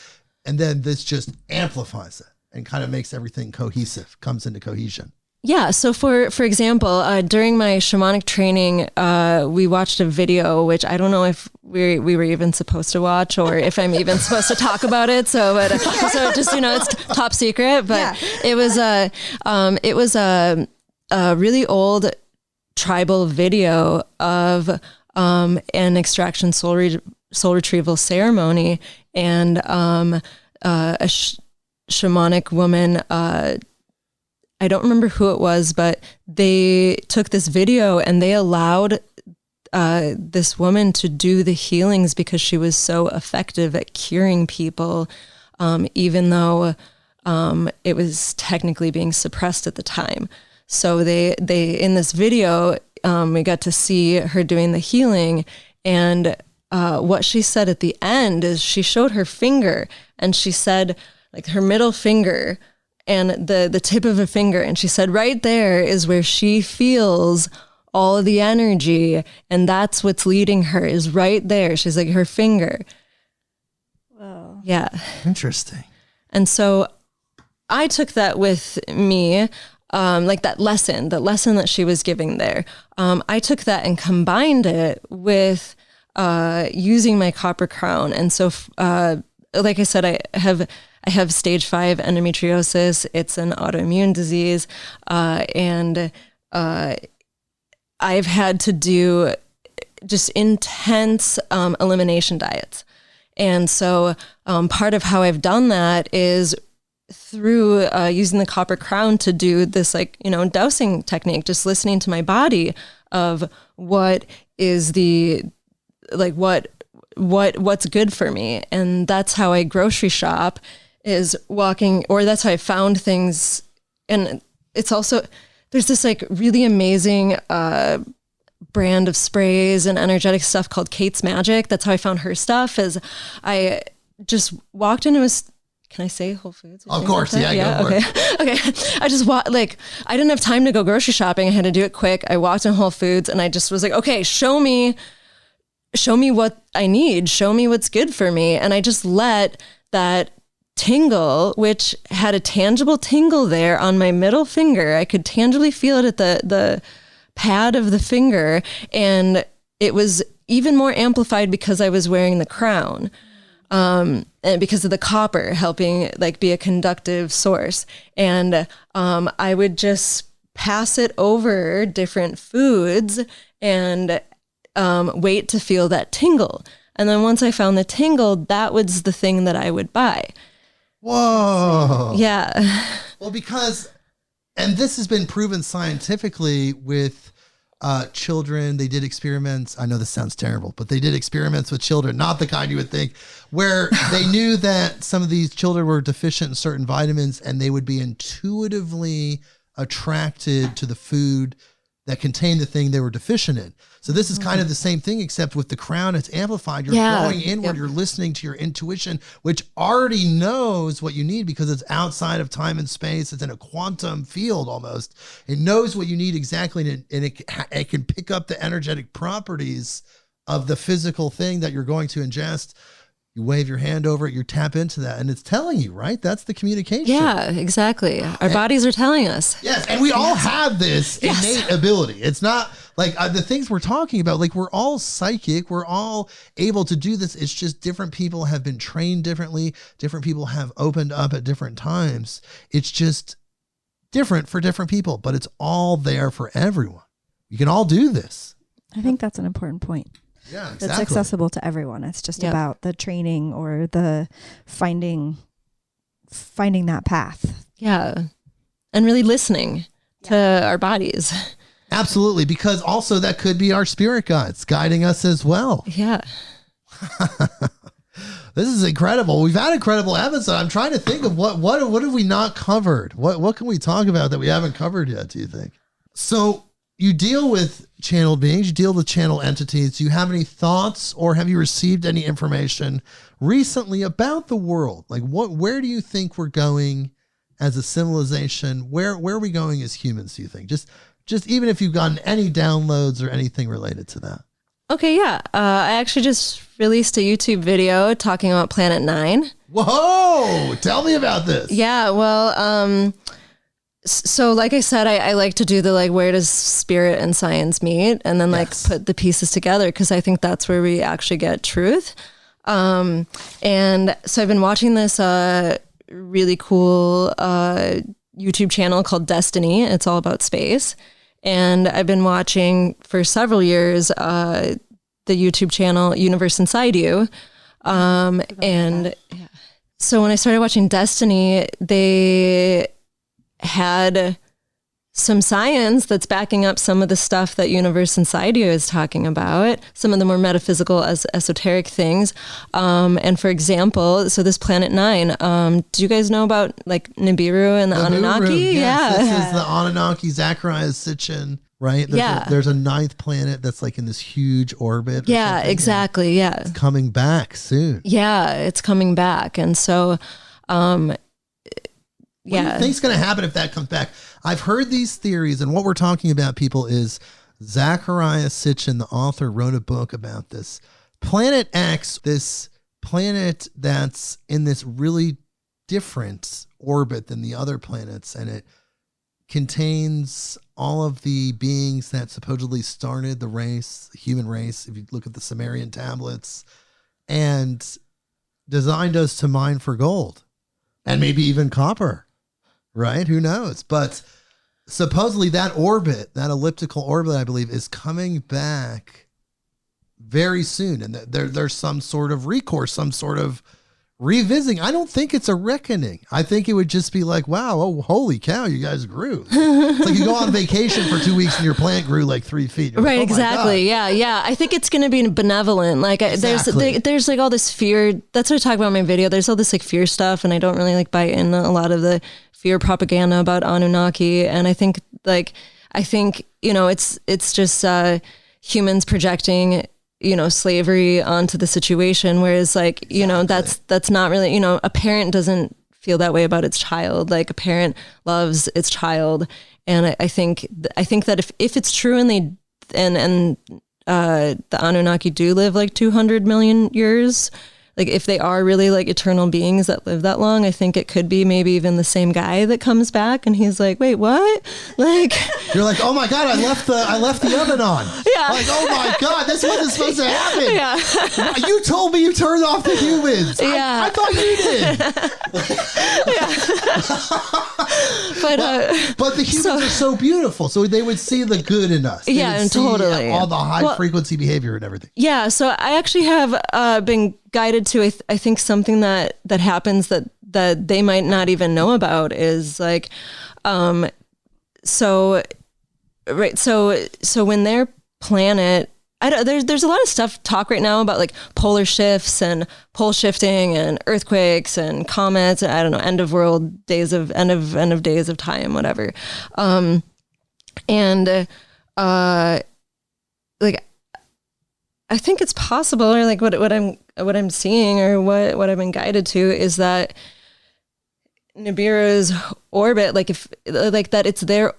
And then this just amplifies it and kind of makes everything cohesive, comes into cohesion. Yeah. So for example, during my shamanic training, we watched a video, which I don't know if we were even supposed to watch or if I'm even supposed to talk about it. So just, it's top secret, but it was a really old tribal video of an extraction soul retrieval ceremony, and a shamanic woman, I don't remember who it was, but they took this video and they allowed this woman to do the healings because she was so effective at curing people, even though it was technically being suppressed at the time. So they in this video, we got to see her doing the healing, and what she said at the end is she showed her finger, and she said like her middle finger and the tip of a finger. And she said, right there is where she feels all of the energy. And that's what's leading her, is right there. She's like, her finger. Wow. Yeah. Interesting. And so I took that with me, like that lesson that she was giving there. I took that and combined it with using my copper crown. And so, like I said, I have stage 5 endometriosis. It's an autoimmune disease. And I've had to do just intense elimination diets. And so part of how I've done that is through using the copper crown to do this, like, dowsing technique, just listening to my body of what is the, like, what's good for me. And that's how I grocery shop, is walking, or that's how I found things. And it's also, there's this like really amazing brand of sprays and energetic stuff called Kate's Magic. That's how I found her stuff, is I just walked into can I say Whole Foods? Of course, like yeah, go for it. Okay. I just I didn't have time to go grocery shopping. I had to do it quick. I walked in Whole Foods and I just was like, okay, show me what I need. Show me what's good for me. And I just let that tingle, which had a tangible tingle there on my middle finger. I could tangibly feel it at the pad of the finger. And it was even more amplified because I was wearing the crown. and because of the copper helping like be a conductive source. And I would just pass it over different foods and wait to feel that tingle. And then once I found the tingle, that was the thing that I would buy. Whoa. Yeah. Well, because, and this has been proven scientifically with children. They did experiments. I know this sounds terrible, but they did experiments with children, not the kind you would think, where they knew that some of these children were deficient in certain vitamins, and they would be intuitively attracted to the food that contained the thing they were deficient in. So this is kind of the same thing, except with the crown, it's amplified. You're going inward, you're listening to your intuition, which already knows what you need because it's outside of time and space. It's in a quantum field almost. It knows what you need exactly, and it can pick up the energetic properties of the physical thing that you're going to ingest. You wave your hand over it, you tap into that, and it's telling you, right? That's the communication. Yeah, exactly. Our bodies are telling us. Yes, and we all have this innate ability. It's not like the things we're talking about, like we're all psychic, we're all able to do this. It's just different people have been trained differently. Different people have opened up at different times. It's just different for different people, but it's all there for everyone. You can all do this. I think that's an important point. Yeah, exactly. It's accessible to everyone. It's just about the training or the finding that path. Yeah. And really listening to our bodies. Absolutely, because also that could be our spirit guides guiding us as well. Yeah. This is incredible. We've had an incredible episode. I'm trying to think of what have we not covered? What can we talk about that we haven't covered yet, do you think? So you deal with channeled beings, you deal with channel entities. Do you have any thoughts, or have you received any information recently about the world? Like where do you think we're going as a civilization? Where are we going as humans, do you think? Just even if you've gotten any downloads or anything related to that. Okay, yeah. I actually just released a YouTube video talking about Planet 9. Whoa! Tell me about this. Yeah, well, so like I said, I like to do the like, where does spirit and science meet? And then like put the pieces together, because I think that's where we actually get truth. And so I've been watching this really cool YouTube channel called Destiny. It's all about space. And I've been watching for several years the YouTube channel Universe Inside You. So when I started watching Destiny, they had some science that's backing up some of the stuff that Universe Inside You is talking about, some of the more metaphysical as esoteric things. And for example, so this Planet 9, do you guys know about like Nibiru and the Anunnaki? Yes, this is the Anunnaki, Zachariah Sitchin, right? There's a ninth planet that's like in this huge orbit. Yeah, exactly. Yeah. It's coming back soon. Yeah, it's coming back. And so, what do you think's going to happen if that comes back? I've heard these theories, and what we're talking about, people, is Zachariah Sitchin, the author, wrote a book about this. Planet X, this planet that's in this really different orbit than the other planets, and it contains all of the beings that supposedly started the race, the human race, if you look at the Sumerian tablets, and designed us to mine for gold and maybe even copper. Right? Who knows? But supposedly that orbit, that elliptical orbit, I believe, is coming back very soon. And there's some sort of recourse, some sort of revisiting. I don't think it's a reckoning. I think it would just be like, wow, oh, holy cow, you guys grew. It's like you go on vacation for 2 weeks and your plant grew like 3 feet. You're right, like, oh exactly. Yeah. I think it's going to be benevolent. Like there's like all this fear. That's what I talk about in my video. There's all this like fear stuff, and I don't really like buy in a lot of the fear propaganda about Anunnaki. And I think, it's just humans projecting, slavery onto the situation. Whereas like, that's not really, a parent doesn't feel that way about its child. Like a parent loves its child. And I think that if it's true and the Anunnaki do live like 200 million years, like if they are really like eternal beings that live that long, I think it could be maybe even the same guy that comes back and he's like, wait, what? Like You're like, oh my God, I left the oven on. Yeah. Like, oh my God, this wasn't supposed to happen. Yeah. You told me you turned off the humans. Yeah. I thought you did. But the humans are so beautiful. So they would see the good in us. They Yeah, would and see totally. all the high frequency behavior and everything. Yeah, so I actually have been guided to I think something that happens that they might not even know about is like, so when their planet, there's a lot of talk right now about like polar shifts and pole shifting and earthquakes and comets. I don't know, end of days of time, whatever. Like I think it's possible, or like what I'm seeing, or what I've been guided to is that Nibiru's orbit, like that it's their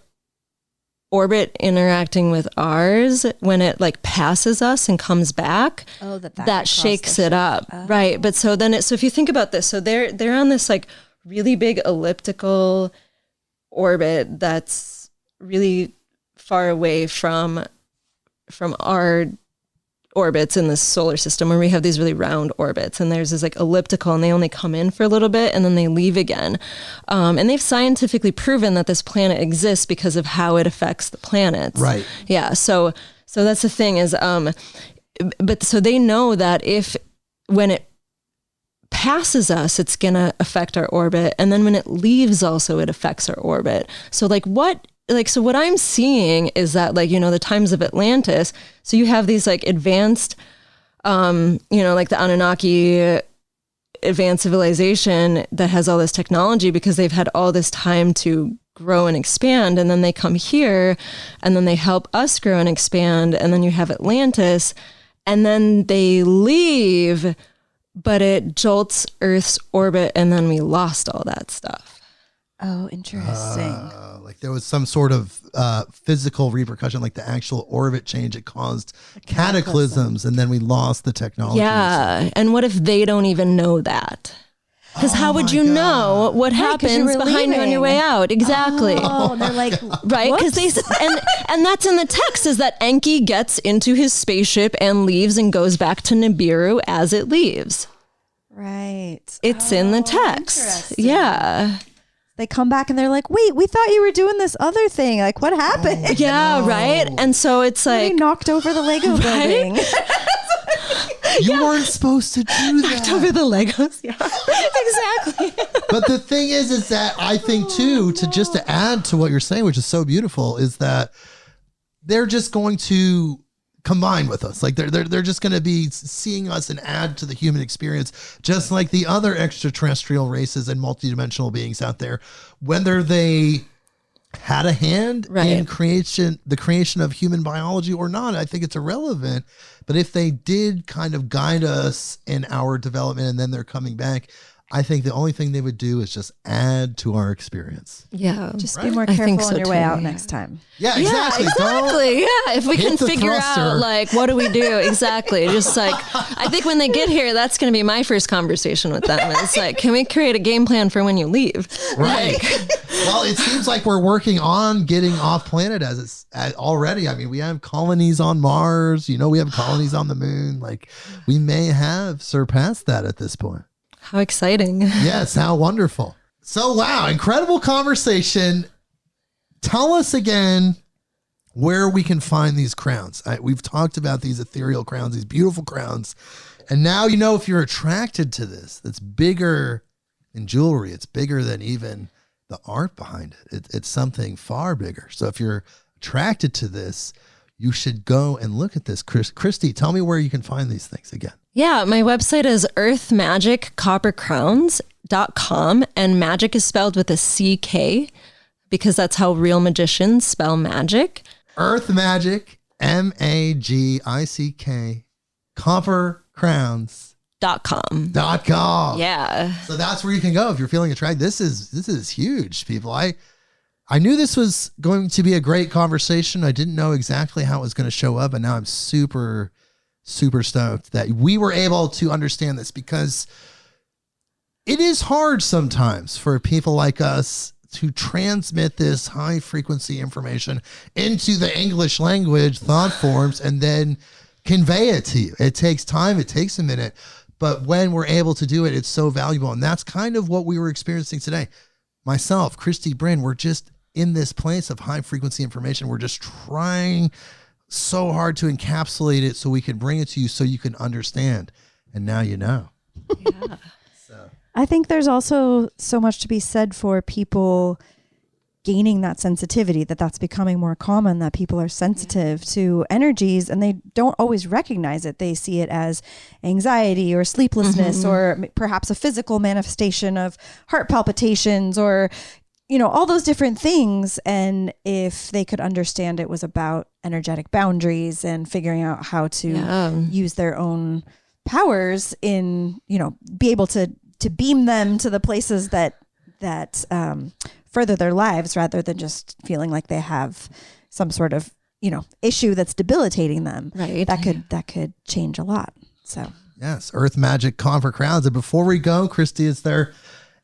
orbit interacting with ours when it like passes us and comes back. Oh, that shakes it up. Oh. Right. But so then so if you think about this, so they're on this like really big elliptical orbit that's really far away from our orbits in the solar system, where we have these really round orbits, and there's this like elliptical, and they only come in for a little bit and then they leave again. And they've scientifically proven that this planet exists because of how it affects the planets. Right. Yeah. So that's the thing is, but so they know that when it passes us, it's going to affect our orbit. And then when it leaves also, it affects our orbit. So so what I'm seeing is that like, the times of Atlantis, so you have these like advanced, like the Anunnaki advanced civilization that has all this technology because they've had all this time to grow and expand. And then they come here and then they help us grow and expand. And then you have Atlantis and then they leave, but it jolts Earth's orbit and then we lost all that stuff. Oh, interesting. Like there was some sort of physical repercussion, like the actual orbit change. It caused cataclysms, and then we lost the technology. Yeah, and what if they don't even know that? Because how would you know what happens behind you on your way out? Exactly. Oh, they're like, right? Because and that's in the text, is that Enki gets into his spaceship and leaves and goes back to Nibiru as it leaves. Right. It's in the text. Yeah. They come back and they're like, wait, we thought you were doing this other thing. Like, what happened? Oh, yeah, no. Right? And so it's like... They knocked over the Lego building. You weren't supposed to do that. Knocked over the Legos. Yeah, exactly. But the thing is that I think too, to add to what you're saying, which is so beautiful, is that they're just going to combine with us. Like they're just going to be seeing us and add to the human experience, just like the other extraterrestrial races and multidimensional beings out there, whether they had a hand in the creation of human biology or not. I think it's irrelevant. But if they did kind of guide us in our development and then they're coming back, I think the only thing they would do is just add to our experience. Yeah. Just be more careful on your way out next time. Yeah, exactly. Yeah, exactly. Yeah. If we can figure out like, what do we do? Exactly. Just like, I think when they get here, that's going to be my first conversation with them. It's like, can we create a game plan for when you leave? Right. Well, it seems like we're working on getting off planet already. I mean, we have colonies on Mars, we have colonies on the moon. Like we may have surpassed that at this point. How exciting. Yes, how wonderful. So, wow, incredible conversation. Tell us again where we can find these crowns. We've talked about these ethereal crowns, these beautiful crowns. And now if you're attracted to this, that's bigger than jewelry. It's bigger than even the art behind it. It's something far bigger. So if you're attracted to this, you should go and look at this. Christy, tell me where you can find these things again. Yeah, my website is earthmagickcoppercrowns.com, and magic is spelled with a CK because that's how real magicians spell magic. Earth Magick, MAGICK, coppercrowns.com. Yeah. So that's where you can go if you're feeling attracted. This is huge, people. I knew this was going to be a great conversation. I didn't know exactly how it was going to show up, and now I'm super super stoked that we were able to understand this, because it is hard sometimes for people like us to transmit this high frequency information into the English language thought forms and then convey it to you. It takes time. It takes a minute. But when we're able to do it, it's so valuable. And that's kind of what we were experiencing today. Myself, Christy, Brynn, we're just in this place of high frequency information. We're just trying so hard to encapsulate it so we can bring it to you so you can understand. And now you know. Yeah. I think there's also so much to be said for people gaining that sensitivity, that's becoming more common, that people are sensitive to energies and they don't always recognize it. They see it as anxiety or sleeplessness, or perhaps a physical manifestation of heart palpitations, or, you know, all those different things. And if they could understand it was about energetic boundaries and figuring out how to use their own powers in, you know, be able to beam them to the places that further their lives, rather than just feeling like they have some sort of, you know, issue that's debilitating them. Right. That could change a lot. So yes, Earth Magick Copper Crowns. And before we go, Christy, is there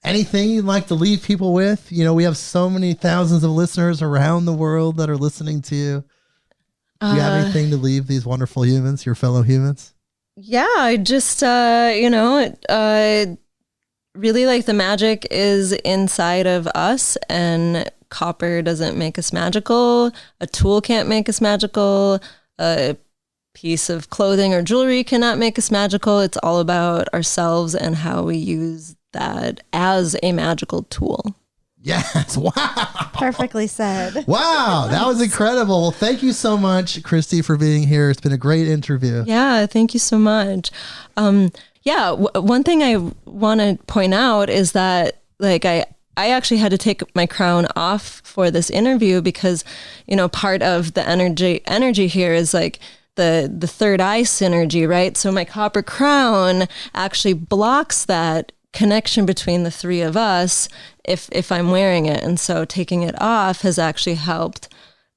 anything you'd like to leave people with? You know, we have so many thousands of listeners around the world that are listening to you. Do you have anything to leave these wonderful humans, your fellow humans? Yeah, I just, really, like, the magic is inside of us, and copper doesn't make us magical. A tool can't make us magical. A piece of clothing or jewelry cannot make us magical. It's all about ourselves and how we use that as a magical tool. Yes. Wow. perfectly said. Wow. That was incredible. Well, thank you so much, Christy, for being here. It's been a great interview. Yeah, thank you so much. One thing I want to point out is that, like, I actually had to take my crown off for this interview because, you know, part of the energy here is like the third eye synergy, right? So my copper crown actually blocks that connection between the three of us if I'm wearing it. And so taking it off has actually helped.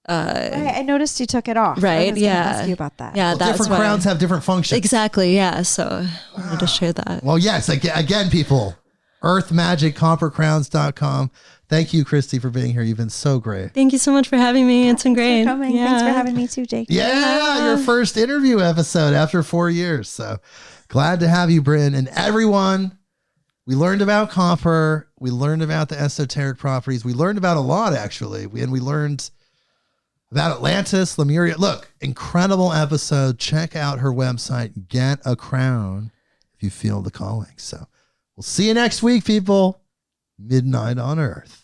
I noticed you took it off. Right. I was Yeah. gonna ask you about that. Yeah. Well, that's different why. crowns have different functions. Exactly. Yeah. So I wanted to share that. Well, yes. Again, people, earthmagickcoppercrowns.com. Thank you, Christy, for being here. You've been so great. Thank you so much for having me. It's been great. Thanks for coming. Yeah. Thanks for having me too, Jake. Yeah, your first interview episode after 4 years. So glad to have you, Brynn. And everyone, we learned about copper. We learned about the esoteric properties. We learned about a lot, actually. We learned about Atlantis, Lemuria. Look, incredible episode. Check out her website. Get a crown if you feel the calling. So we'll see you next week, people. Midnight on Earth.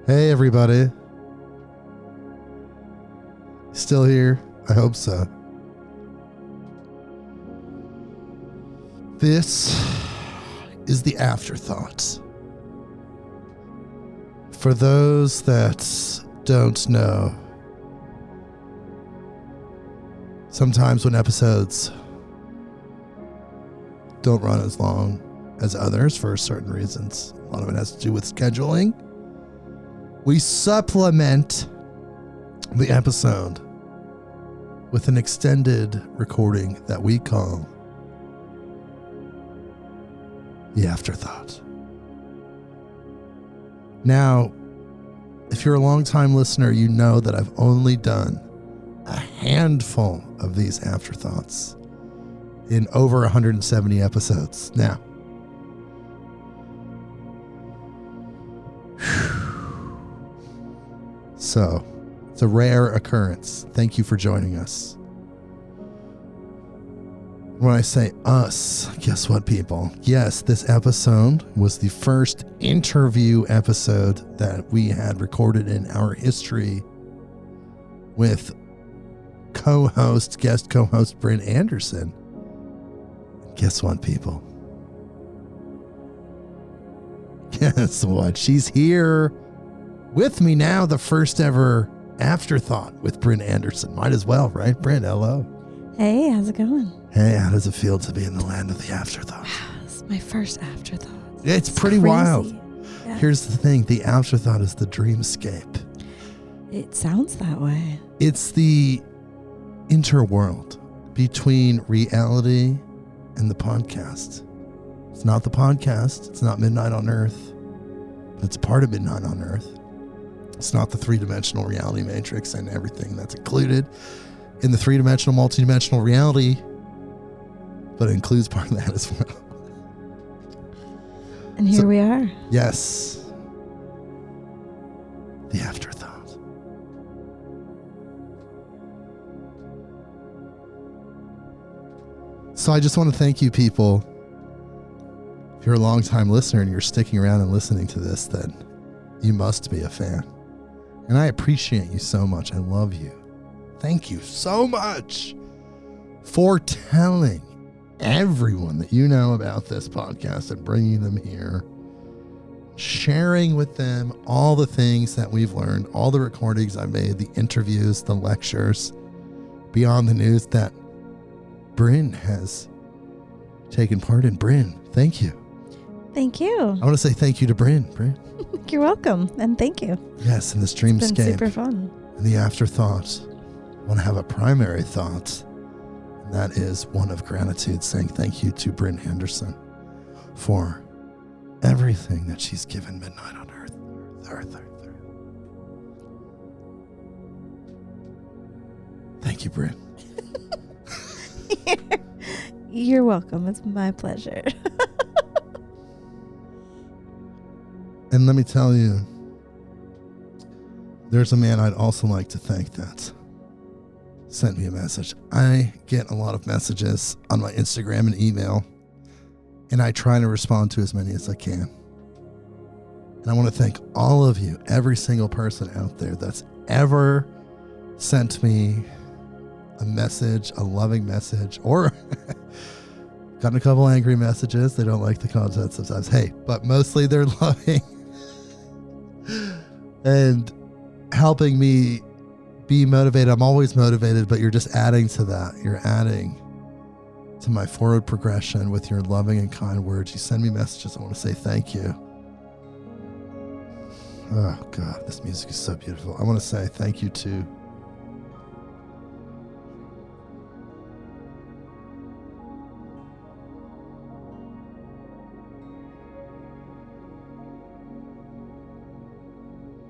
Hey, everybody. Still here? I hope so. This is the afterthought. For those that don't know, sometimes when episodes don't run as long as others for certain reasons, a lot of it has to do with scheduling, we supplement the episode with an extended recording that we call the afterthought. Now, if you're a longtime listener, you know that I've only done a handful of these afterthoughts in over 170 episodes. Now, so it's a rare occurrence. Thank you for joining us. When I say us, guess what, people? Yes, this episode was the first interview episode that we had recorded in our history with guest co-host Brynn Anderson. Guess what, people? Guess what? She's here with me now, the first ever Afterthought with Brynn Anderson. Might as well, right? Brynn, hello. Hey, how's it going? Hey, how does it feel to be in the land of the afterthought? It's my first afterthought. It's pretty crazy. wild. Yeah. Here's the thing. The afterthought is the dreamscape. It sounds that way. It's the interworld between reality and the podcast. It's not the podcast. It's not Midnight on Earth. But it's part of Midnight on Earth. It's not the three-dimensional reality matrix and everything that's included in the three-dimensional, multi-dimensional reality, but it includes part of that as well. And here we are. Yes. The afterthought. So I just want to thank you, people. If you're a long-time listener and you're sticking around and listening to this, then you must be a fan. And I appreciate you so much. I love you. Thank you so much for telling everyone that you know about this podcast and bringing them here, sharing with them all the things that we've learned, all the recordings I made, the interviews, the lectures, Beyond the News that Brynn has taken part in. Brynn, thank you. Thank you. I want to say thank you to Brynn. You're welcome. And thank you. Yes, in this It's been dreamscape, super fun. in the afterthought, I want to have a primary thought. And that is one of gratitude, saying thank you to Brynn Anderson for everything that she's given Midnight on Earth. Earth. Thank you, Brynn. You're welcome. It's my pleasure. And let me tell you, there's a man I'd also like to thank that sent me a message. I get a lot of messages on my Instagram and email, and I try to respond to as many as I can. And I want to thank all of you, every single person out there that's ever sent me a message, a loving message, or gotten a couple angry messages. They don't like the content sometimes. Hey, but mostly they're loving and helping me be motivated. I'm always motivated, but you're just adding to that. You're adding to my forward progression with your loving and kind words. You send me messages. I want to say thank you. Oh, God, this music is so beautiful. I want to say thank you to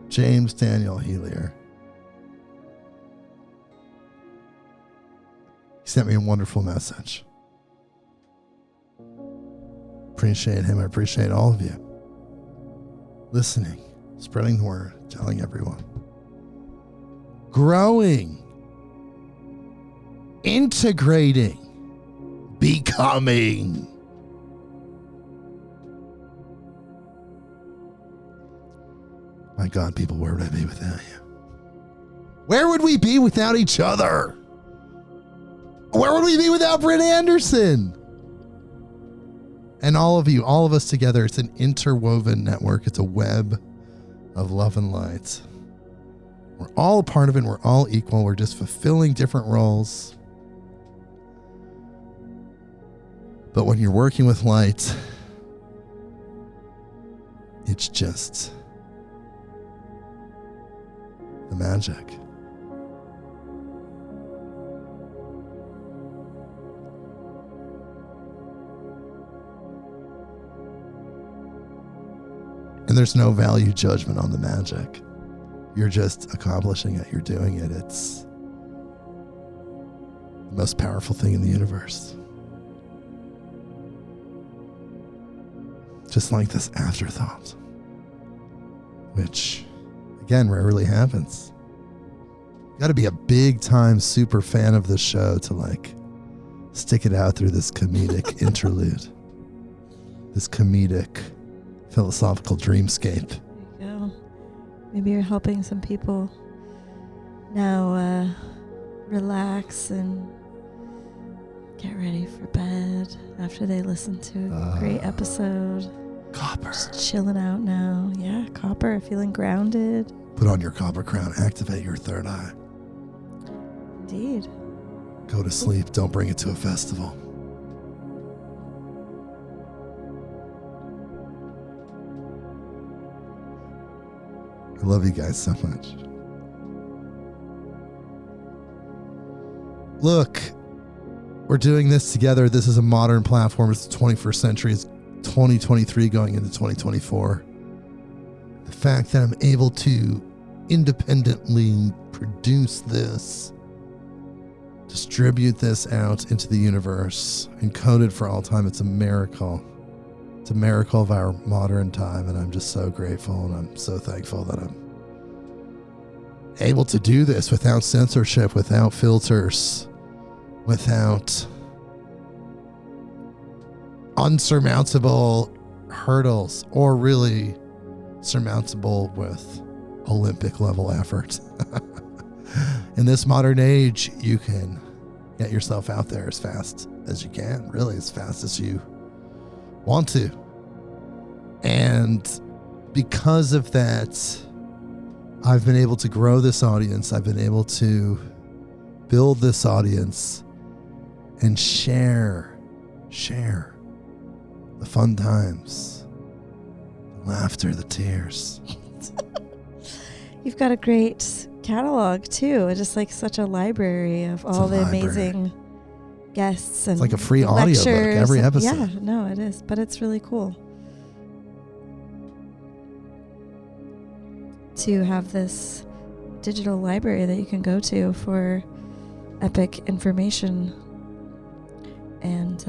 James Daniel Helier. He sent me a wonderful message. Appreciate him. I appreciate all of you listening, spreading the word, telling everyone. Growing, integrating, becoming. My God, people, where would I be without you? Where would we be without each other? Where would we be without Brynn Anderson? And all of you, all of us together, it's an interwoven network. It's a web of love and light. We're all a part of it. We're all equal. We're just fulfilling different roles. But when you're working with light, it's just the magic. And there's no value judgment on the magic. You're just accomplishing it. You're doing it. It's the most powerful thing in the universe. Just like this afterthought, which again rarely happens. You got to be a big time super fan of this show to like stick it out through this comedic interlude, this comedic philosophical dreamscape. There you go. Maybe you're helping some people now relax and get ready for bed after they listen to a great episode. Copper. Just chilling out now. Yeah, copper, feeling grounded. Put on your copper crown, activate your third eye. Indeed. Go to sleep, don't bring it to a festival. I love you guys so much. Look, we're doing this together. This is a modern platform. It's the 21st century. It's 2023 going into 2024. The fact that I'm able to independently produce this, distribute this out into the universe, encode it for all time, it's a miracle. It's a miracle of our modern time, and I'm just so grateful and I'm so thankful that I'm able to do this without censorship, without filters, without unsurmountable hurdles, or really surmountable with Olympic level effort. In this modern age, you can get yourself out there as fast as you can, really as fast as you want to. And because of that, I've been able to grow this audience. I've been able to build this audience and share the fun times, the laughter, the tears. You've got a great catalog too. It's just like such a library of all the amazing guests and it's like a free audiobook every episode. Yeah, no, it is, but it's really cool to have this digital library that you can go to for epic information and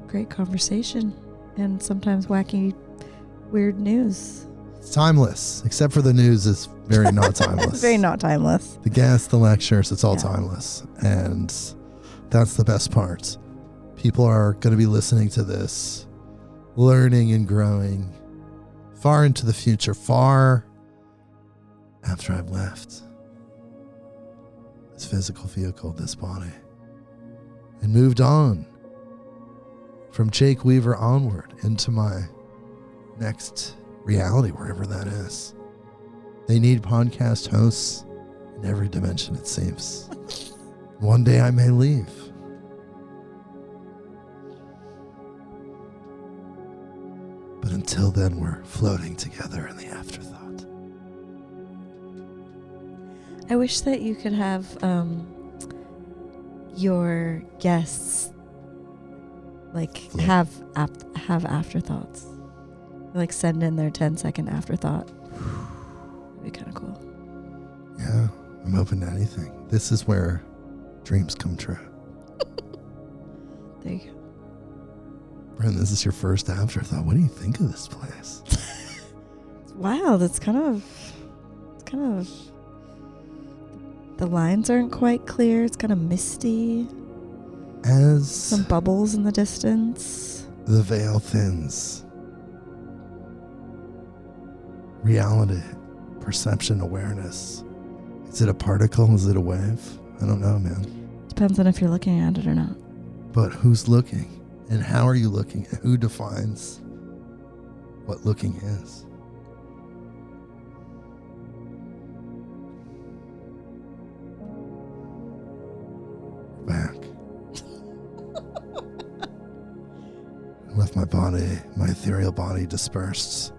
great conversation and sometimes wacky, weird news. It's timeless, except for the news is very not timeless. It's very not timeless. The guests, the lectures, it's all timeless. And that's the best part. People are going to be listening to this, learning and growing far into the future, far after I've left this physical vehicle, this body, and moved on from Jake Weaver onward into my next reality, wherever that is. They need podcast hosts in every dimension, it seems. One day I may leave. But until then, we're floating together in the afterthought. I wish that you could have your guests like have afterthoughts. Like send in their 10-second afterthought. That'd be kind of cool. Yeah, I'm open to anything. This is where dreams come true. There you go. Brynn, this is your first afterthought. What do you think of this place? It's wild. It's kind of the lines aren't quite clear. It's kind of misty. As some bubbles in the distance. The veil thins. Reality, perception, awareness. Is it a particle? Is it a wave? I don't know, man. Depends on if you're looking at it or not. But who's looking? And how are you looking? And who defines what looking is? Back. I left my body, my ethereal body dispersed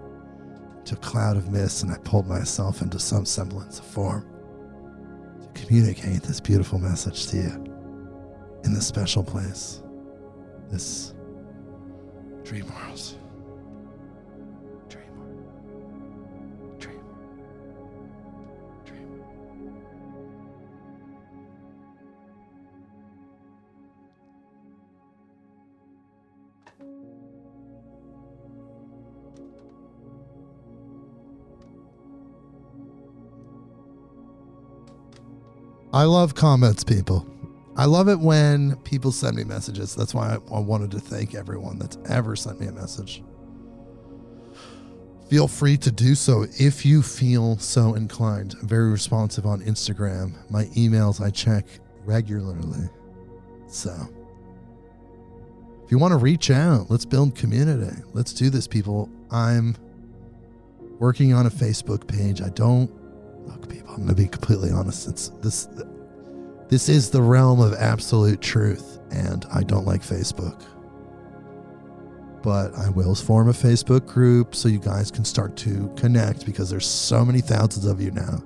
to a cloud of mist, and I pulled myself into some semblance of form to communicate this beautiful message to you in this special place, this dream world. Dream world. Dream. Dream. I love comments, people. I love it when people send me messages. That's why I wanted to thank everyone that's ever sent me a message. Feel free to do so if you feel so inclined. I'm very responsive on Instagram. My emails I check regularly. So if you want to reach out, let's build community. Let's do this, people. I'm working on a Facebook page. Look, people, I'm going to be completely honest. This is the realm of absolute truth, and I don't like Facebook. But I will form a Facebook group so you guys can start to connect, because there's so many thousands of you now.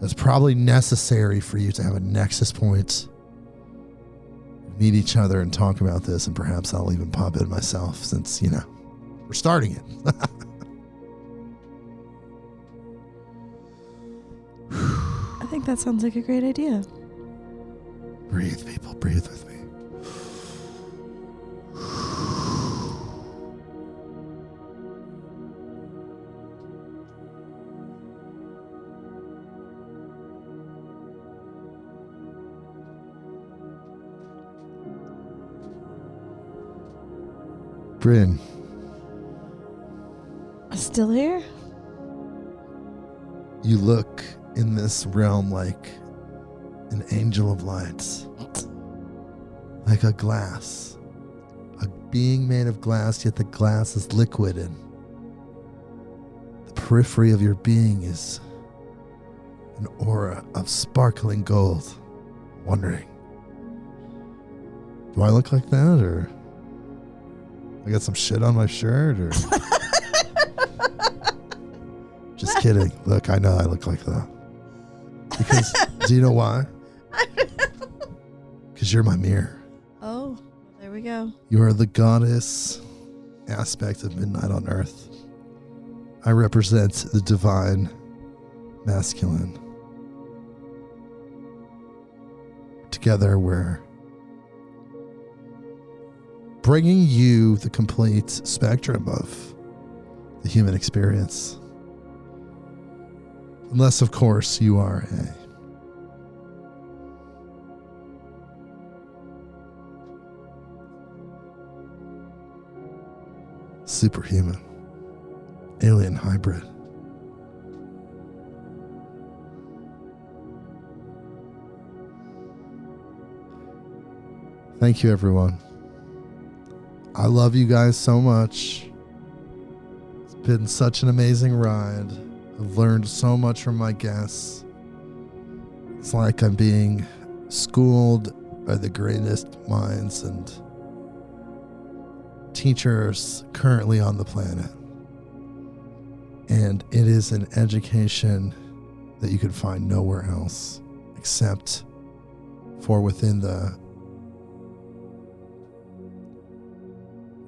It's probably necessary for you to have a nexus point, meet each other and talk about this, and perhaps I'll even pop in myself since, we're starting it. I think that sounds like a great idea. Breathe, people. Breathe with me. Brynn. Still here? You look in this realm like an angel of light. Like a glass. A being made of glass, yet the glass is liquid, and the periphery of your being is an aura of sparkling gold. Wondering, do I look like that, or I got some shit on my shirt, or just kidding. Look, I know I look like that. Because, do you know why? Because you're my mirror. Oh, there we go. You are the goddess aspect of Midnight on Earth. I represent the divine masculine. Together, we're bringing you the complete spectrum of the human experience. Unless, of course, you are a superhuman, alien hybrid. Thank you, everyone. I love you guys so much. It's been such an amazing ride. I've learned so much from my guests. It's like I'm being schooled by the greatest minds and teachers currently on the planet. And it is an education that you can find nowhere else except for within the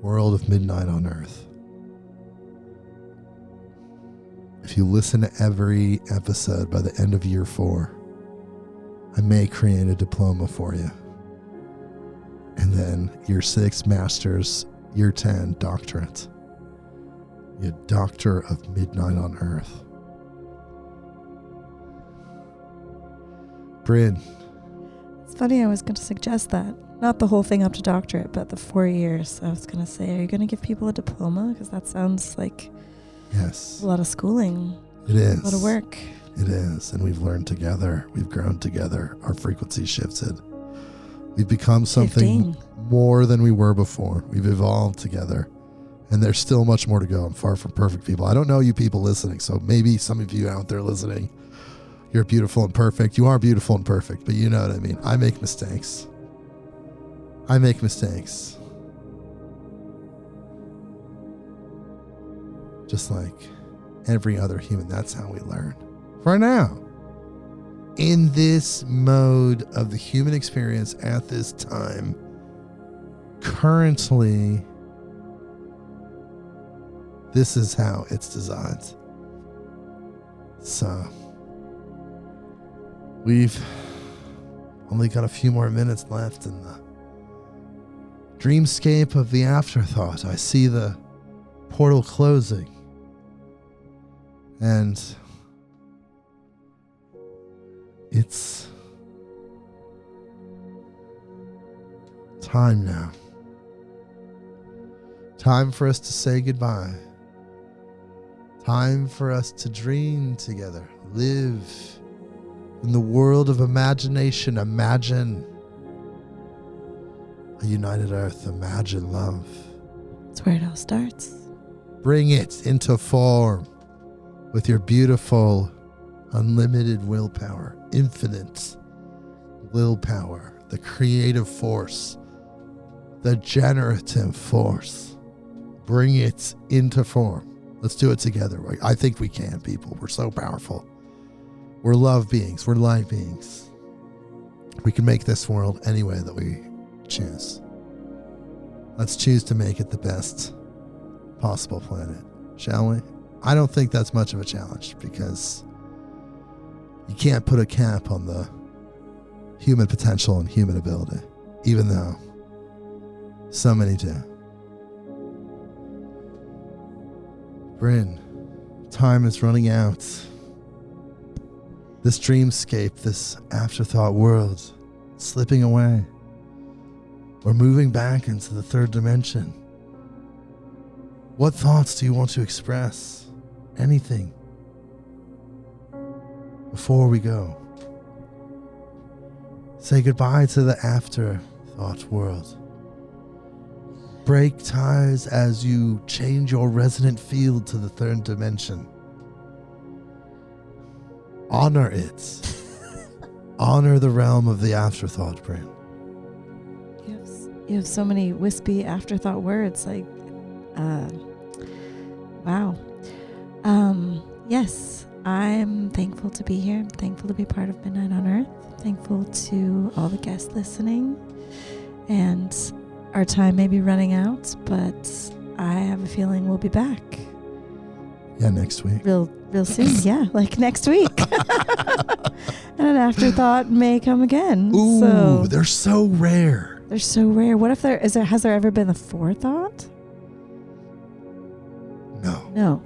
world of Midnight on Earth. If you listen to every episode, by the end of year 4, I may create a diploma for you. And then year 6, master's, year 10, doctorate. You're a doctor of Midnight on Earth. Brynn. It's funny, I was going to suggest that. Not the whole thing up to doctorate, but the 4 years. I was going to say, are you going to give people a diploma? Because that sounds like Yes. a lot of schooling. It is. A lot of work. It is. And we've learned together. We've grown together. Our frequency shifted. We've become something 15. more than we were before. We've evolved together. And there's still much more to go. I'm far from perfect, people. I don't know you people listening, so maybe some of you out there listening, you're beautiful and perfect. You are beautiful and perfect, but you know what I mean. I make mistakes. I make mistakes. Just like every other human. That's how we learn. For now, in this mode of the human experience at this time, currently, this is how it's designed. So, we've only got a few more minutes left in the dreamscape of the afterthought. I see the portal closing. And time now. Time for us to say goodbye. Time for us to dream together. Live in the world of imagination. Imagine a united earth. Imagine love. That's where it all starts. Bring it into form with your beautiful, unlimited willpower, infinite willpower, the creative force, the generative force. Bring it into form. Let's do it together. I think we can, people. We're so powerful. We're love beings. We're light beings. We can make this world any way that we choose. Let's choose to make it the best possible planet, shall we? I don't think that's much of a challenge because you can't put a cap on the human potential and human ability, even though so many do. Brynn, time is running out. This dreamscape, this afterthought world, slipping away. We're moving back into the third dimension. What thoughts do you want to express? Anything before we go? Say goodbye to the afterthought world. Break ties as you change your resonant field to the third dimension. Honor it. Honor the realm of the afterthought, Brynn. You have so many wispy afterthought words. Like, wow. Yes, I'm thankful to be here. I'm thankful to be part of Midnight on Earth. Thankful to all the guests listening. And our time may be running out, but I have a feeling we'll be back. Yeah, next week. Real soon. Yeah, like next week. And an afterthought may come again. Ooh, so they're so rare. they're so rare. What if has there ever been a forethought? No.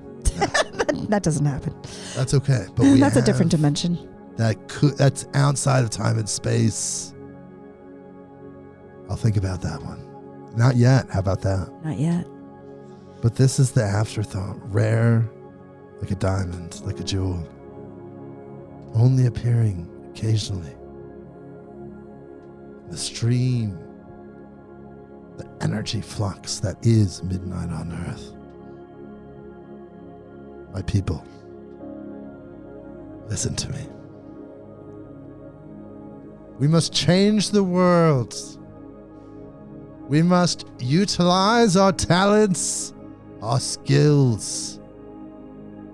That doesn't happen. That's okay. But that's a different dimension. That's outside of time and space. I'll think about that one. Not yet. How about that? Not yet. But this is the afterthought. Rare, like a diamond, like a jewel. Only appearing occasionally. The stream, the energy flux that is Midnight on Earth. My people, listen to me. We must change the world. We must utilize our talents, our skills,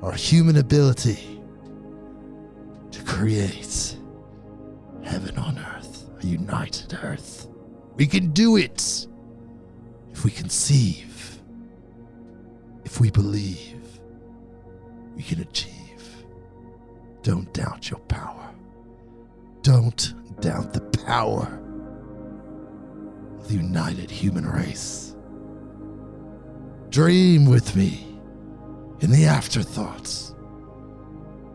our human ability to create heaven on earth, a united earth. We can do it if we conceive, if we believe. We can achieve. Don't doubt your power. Don't doubt the power of the united human race. Dream with me in the afterthoughts,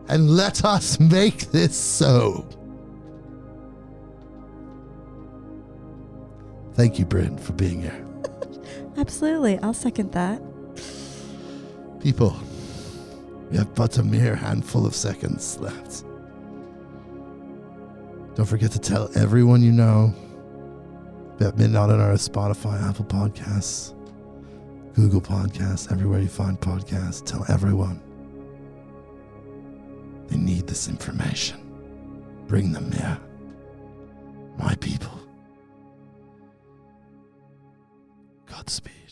and let us make this so. Thank you, Brynn, for being here. Absolutely. I'll second that. People, we have but a mere handful of seconds left. Don't forget to tell everyone you know about Midnight on Earth, Spotify, Apple Podcasts, Google Podcasts, everywhere you find podcasts. Tell everyone. They need this information. Bring them here. My people. Godspeed.